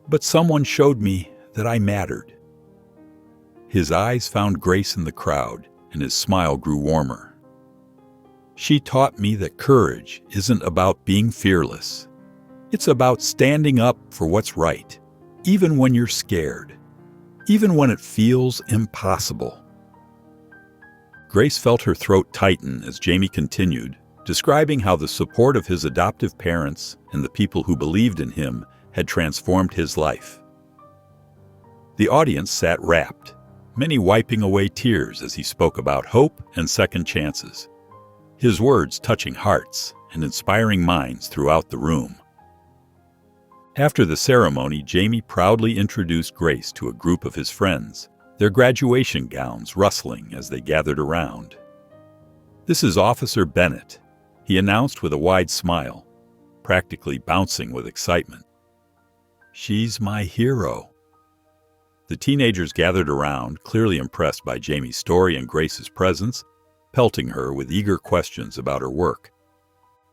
but someone showed me that I mattered. His eyes found Grace in the crowd, and his smile grew warmer. She taught me that courage isn't about being fearless. It's about standing up for what's right, even when you're scared, even when it feels impossible. Grace felt her throat tighten as Jamie continued, describing how the support of his adoptive parents and the people who believed in him had transformed his life. The audience sat rapt, many wiping away tears as he spoke about hope and second chances, his words touching hearts and inspiring minds throughout the room. After the ceremony, Jamie proudly introduced Grace to a group of his friends, their graduation gowns rustling as they gathered around. "This is Officer Bennett," he announced with a wide smile, practically bouncing with excitement. "She's my hero." The teenagers gathered around, clearly impressed by Jamie's story and Grace's presence, pelting her with eager questions about her work.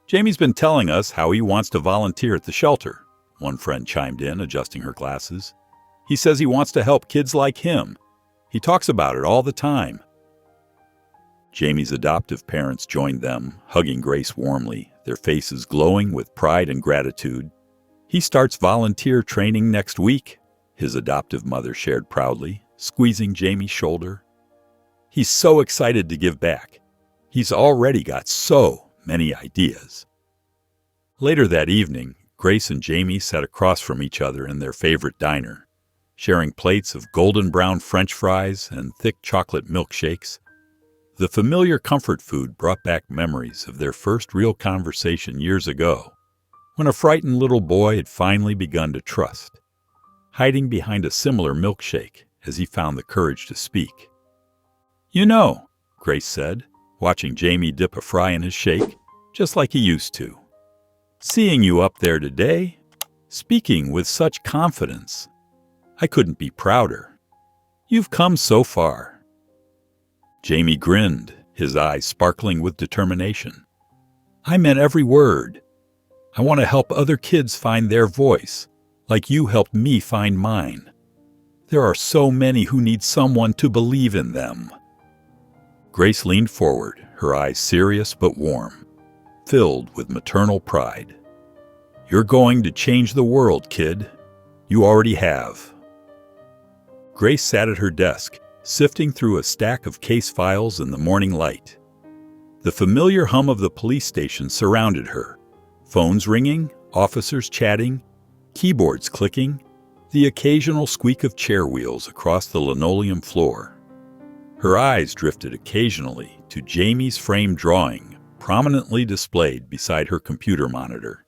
"Jamie's been telling us how he wants to volunteer at the shelter," one friend chimed in, adjusting her glasses. "He says he wants to help kids like him. He talks about it all the time." Jamie's adoptive parents joined them, hugging Grace warmly, their faces glowing with pride and gratitude. "He starts volunteer training next week," his adoptive mother shared proudly, squeezing Jamie's shoulder. "He's so excited to give back. He's already got so many ideas." Later that evening, Grace and Jamie sat across from each other in their favorite diner, sharing plates of golden brown French fries and thick chocolate milkshakes. The familiar comfort food brought back memories of their first real conversation years ago, when a frightened little boy had finally begun to trust, hiding behind a similar milkshake as he found the courage to speak. "You know," Grace said, watching Jamie dip a fry in his shake, just like he used to. "Seeing you up there today, speaking with such confidence, I couldn't be prouder. You've come so far." Jamie grinned, his eyes sparkling with determination. "I meant every word. I want to help other kids find their voice, like you helped me find mine. There are so many who need someone to believe in them." Grace leaned forward, her eyes serious but warm, filled with maternal pride. "You're going to change the world, kid. You already have." Grace sat at her desk, sifting through a stack of case files in the morning light. The familiar hum of the police station surrounded her. Phones ringing, officers chatting, keyboards clicking, the occasional squeak of chair wheels across the linoleum floor. Her eyes drifted occasionally to Jamie's framed drawing, prominently displayed beside her computer monitor,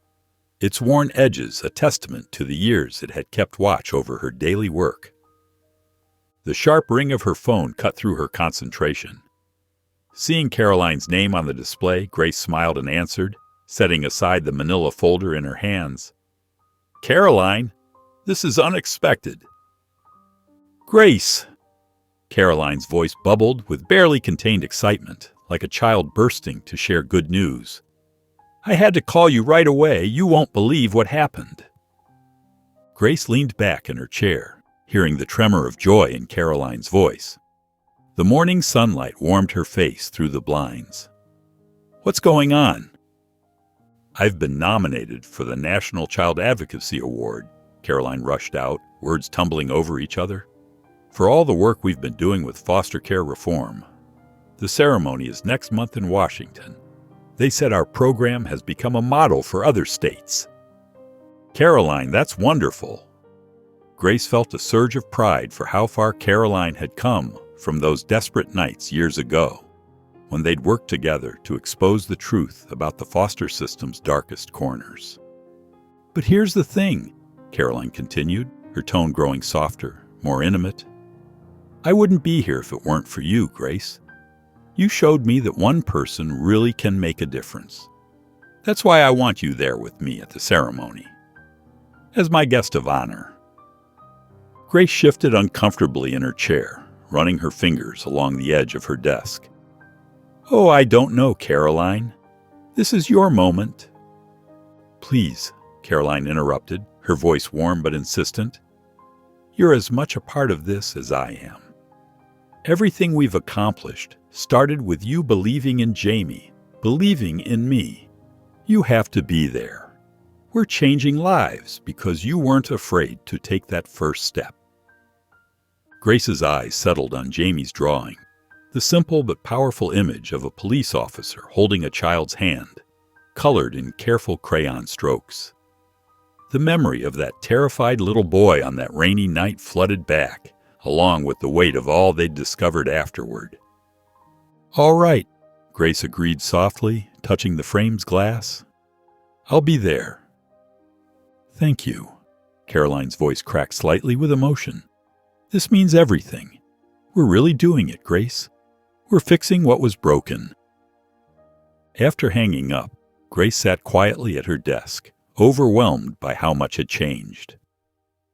its worn edges a testament to the years it had kept watch over her daily work. The sharp ring of her phone cut through her concentration. Seeing Caroline's name on the display, Grace smiled and answered, setting aside the manila folder in her hands. "Caroline, this is unexpected." "Grace!" Caroline's voice bubbled with barely contained excitement, like a child bursting to share good news. "I had to call you right away. You won't believe what happened." Grace leaned back in her chair, hearing the tremor of joy in Caroline's voice. The morning sunlight warmed her face through the blinds. "What's going on?" "I've been nominated for the National Child Advocacy Award," Caroline rushed out, words tumbling over each other. "For all the work we've been doing with foster care reform. The ceremony is next month in Washington. They said our program has become a model for other states." "Caroline, that's wonderful." Grace felt a surge of pride for how far Caroline had come from those desperate nights years ago, when they'd worked together to expose the truth about the foster system's darkest corners. "But here's the thing," Caroline continued, her tone growing softer, more intimate. "I wouldn't be here if it weren't for you, Grace. You showed me that one person really can make a difference. That's why I want you there with me at the ceremony, as my guest of honor." Grace shifted uncomfortably in her chair, running her fingers along the edge of her desk. "Oh, I don't know, Caroline. This is your moment." "Please," Caroline interrupted, her voice warm but insistent. "You're as much a part of this as I am. Everything we've accomplished started with you believing in Jamie, believing in me. You have to be there. We're changing lives because you weren't afraid to take that first step." Grace's eyes settled on Jamie's drawing, the simple but powerful image of a police officer holding a child's hand, colored in careful crayon strokes. The memory of that terrified little boy on that rainy night flooded back, along with the weight of all they'd discovered afterward. "All right," Grace agreed softly, touching the frame's glass. "I'll be there." "Thank you." Caroline's voice cracked slightly with emotion. "This means everything. We're really doing it, Grace. We're fixing what was broken." After hanging up, Grace sat quietly at her desk, overwhelmed by how much had changed.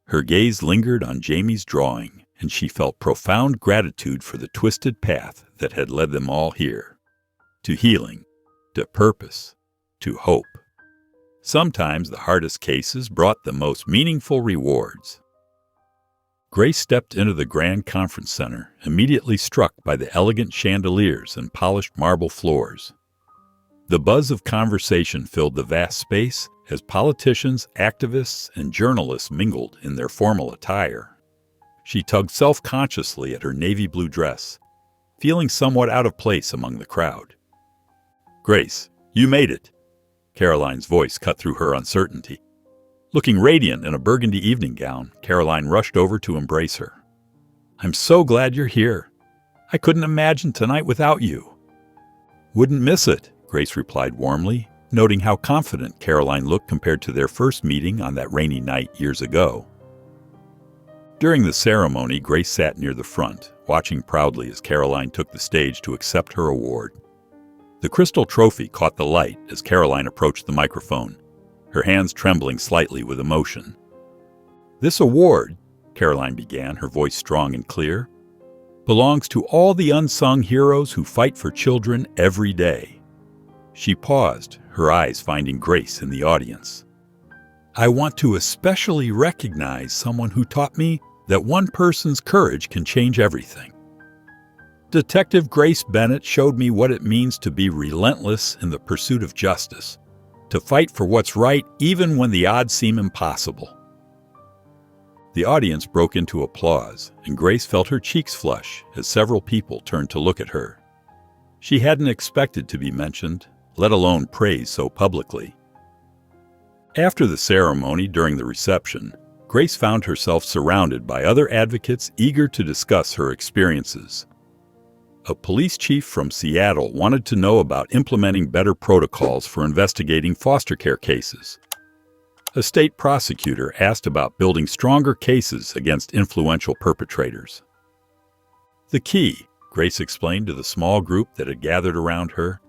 Her gaze lingered on Jamie's drawing, and she felt profound gratitude for the twisted path that had led them all here. To healing, to purpose, to hope. Sometimes the hardest cases brought the most meaningful rewards. Grace stepped into the grand conference center, immediately struck by the elegant chandeliers and polished marble floors. The buzz of conversation filled the vast space as politicians, activists, and journalists mingled in their formal attire. She tugged self-consciously at her navy blue dress, feeling somewhat out of place among the crowd. "Grace, you made it." Caroline's voice cut through her uncertainty. Looking radiant in a burgundy evening gown, Caroline rushed over to embrace her. "I'm so glad you're here. I couldn't imagine tonight without you." "Wouldn't miss it," Grace replied warmly, noting how confident Caroline looked compared to their first meeting on that rainy night years ago. During the ceremony, Grace sat near the front, watching proudly as Caroline took the stage to accept her award. The crystal trophy caught the light as Caroline approached the microphone, her hands trembling slightly with emotion. "This award," Caroline began, her voice strong and clear, "belongs to all the unsung heroes who fight for children every day." She paused, her eyes finding Grace in the audience. "I want to especially recognize someone who taught me that one person's courage can change everything. Detective Grace Bennett showed me what it means to be relentless in the pursuit of justice, to fight for what's right even when the odds seem impossible." The audience broke into applause, and Grace felt her cheeks flush as several people turned to look at her. She hadn't expected to be mentioned, let alone praised so publicly. After the ceremony, during the reception, Grace found herself surrounded by other advocates eager to discuss her experiences. A police chief from Seattle wanted to know about implementing better protocols for investigating foster care cases. A state prosecutor asked about building stronger cases against influential perpetrators. The key, Grace explained to the small group that had gathered around her,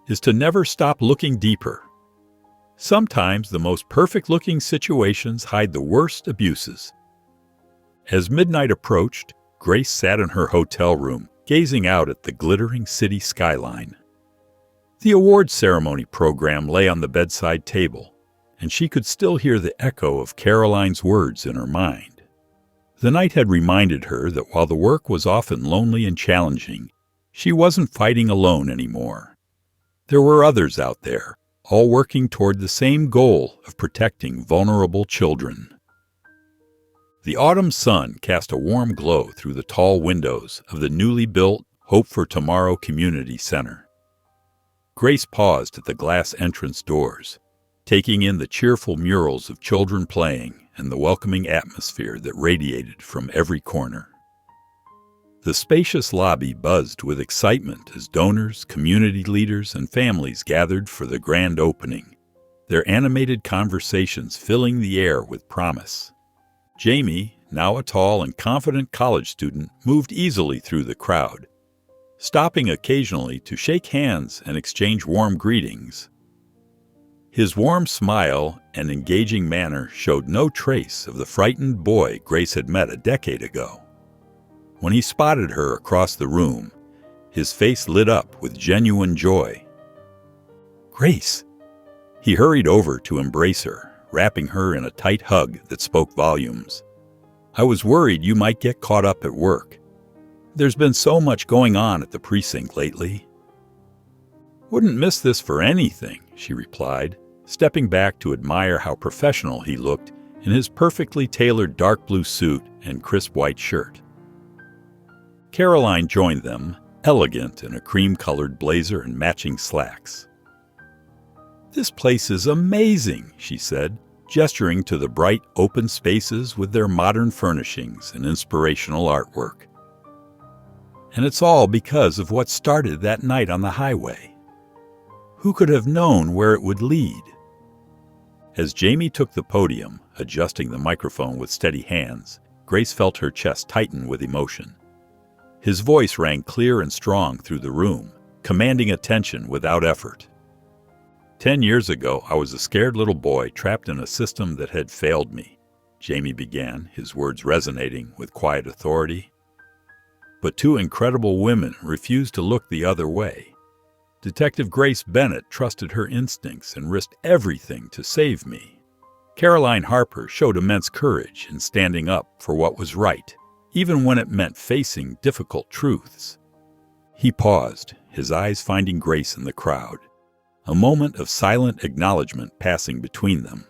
is to never stop looking deeper. Sometimes the most perfect-looking situations hide the worst abuses. As midnight approached, Grace sat in her hotel room, gazing out at the glittering city skyline. The awards ceremony program lay on the bedside table, and she could still hear the echo of Caroline's words in her mind. The night had reminded her that while the work was often lonely and challenging, she wasn't fighting alone anymore. There were others out there, all working toward the same goal of protecting vulnerable children. The autumn sun cast a warm glow through the tall windows of the newly built Hope for Tomorrow Community Center. Grace paused at the glass entrance doors, taking in the cheerful murals of children playing and the welcoming atmosphere that radiated from every corner. The spacious lobby buzzed with excitement as donors, community leaders, and families gathered for the grand opening, their animated conversations filling the air with promise. Jamie, now a tall and confident college student, moved easily through the crowd, stopping occasionally to shake hands and exchange warm greetings. His warm smile and engaging manner showed no trace of the frightened boy Grace had met a decade ago. When he spotted her across the room, his face lit up with genuine joy. "Grace!" He hurried over to embrace her, wrapping her in a tight hug that spoke volumes. "I was worried you might get caught up at work. There's been so much going on at the precinct lately." "Wouldn't miss this for anything," she replied, stepping back to admire how professional he looked in his perfectly tailored dark blue suit and crisp white shirt. Caroline joined them, elegant in a cream-colored blazer and matching slacks. "This place is amazing," she said, gesturing to the bright, open spaces with their modern furnishings and inspirational artwork. "And it's all because of what started that night on the highway. Who could have known where it would lead?" As Jamie took the podium, adjusting the microphone with steady hands, Grace felt her chest tighten with emotion. His voice rang clear and strong through the room, commanding attention without effort. 10 years ago, I was a scared little boy trapped in a system that had failed me," Jamie began, his words resonating with quiet authority. "But two incredible women refused to look the other way. Detective Grace Bennett trusted her instincts and risked everything to save me. Caroline Harper showed immense courage in standing up for what was right, even when it meant facing difficult truths." He paused, his eyes finding Grace in the crowd, a moment of silent acknowledgement passing between them.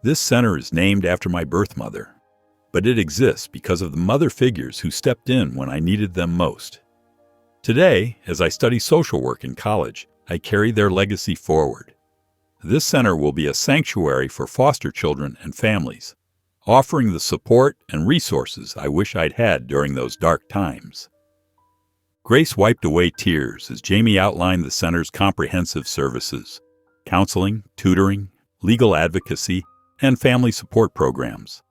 "This center is named after my birth mother, but it exists because of the mother figures who stepped in when I needed them most. Today, as I study social work in college, I carry their legacy forward. This center will be a sanctuary for foster children and families, offering the support and resources I wish I'd had during those dark times." Grace wiped away tears as Jamie outlined the center's comprehensive services: counseling, tutoring, legal advocacy, and family support programs.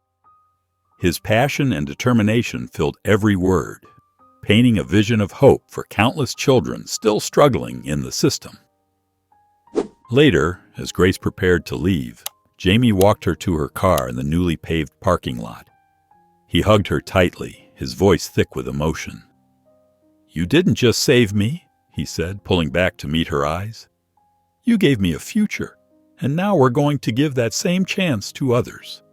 His passion and determination filled every word, painting a vision of hope for countless children still struggling in the system. Later, as Grace prepared to leave, Jamie walked her to her car in the newly paved parking lot. He hugged her tightly, his voice thick with emotion. "You didn't just save me," he said, pulling back to meet her eyes. "You gave me a future, and now we're going to give that same chance to others."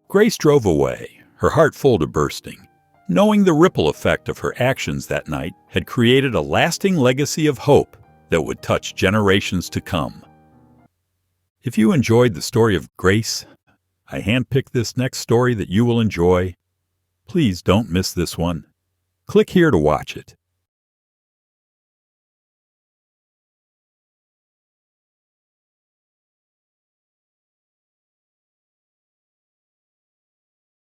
Grace drove away, her heart full to bursting, knowing the ripple effect of her actions that night had created a lasting legacy of hope that would touch generations to come. If you enjoyed the story of Grace, I handpicked this next story that you will enjoy. Please don't miss this one. Click here to watch it.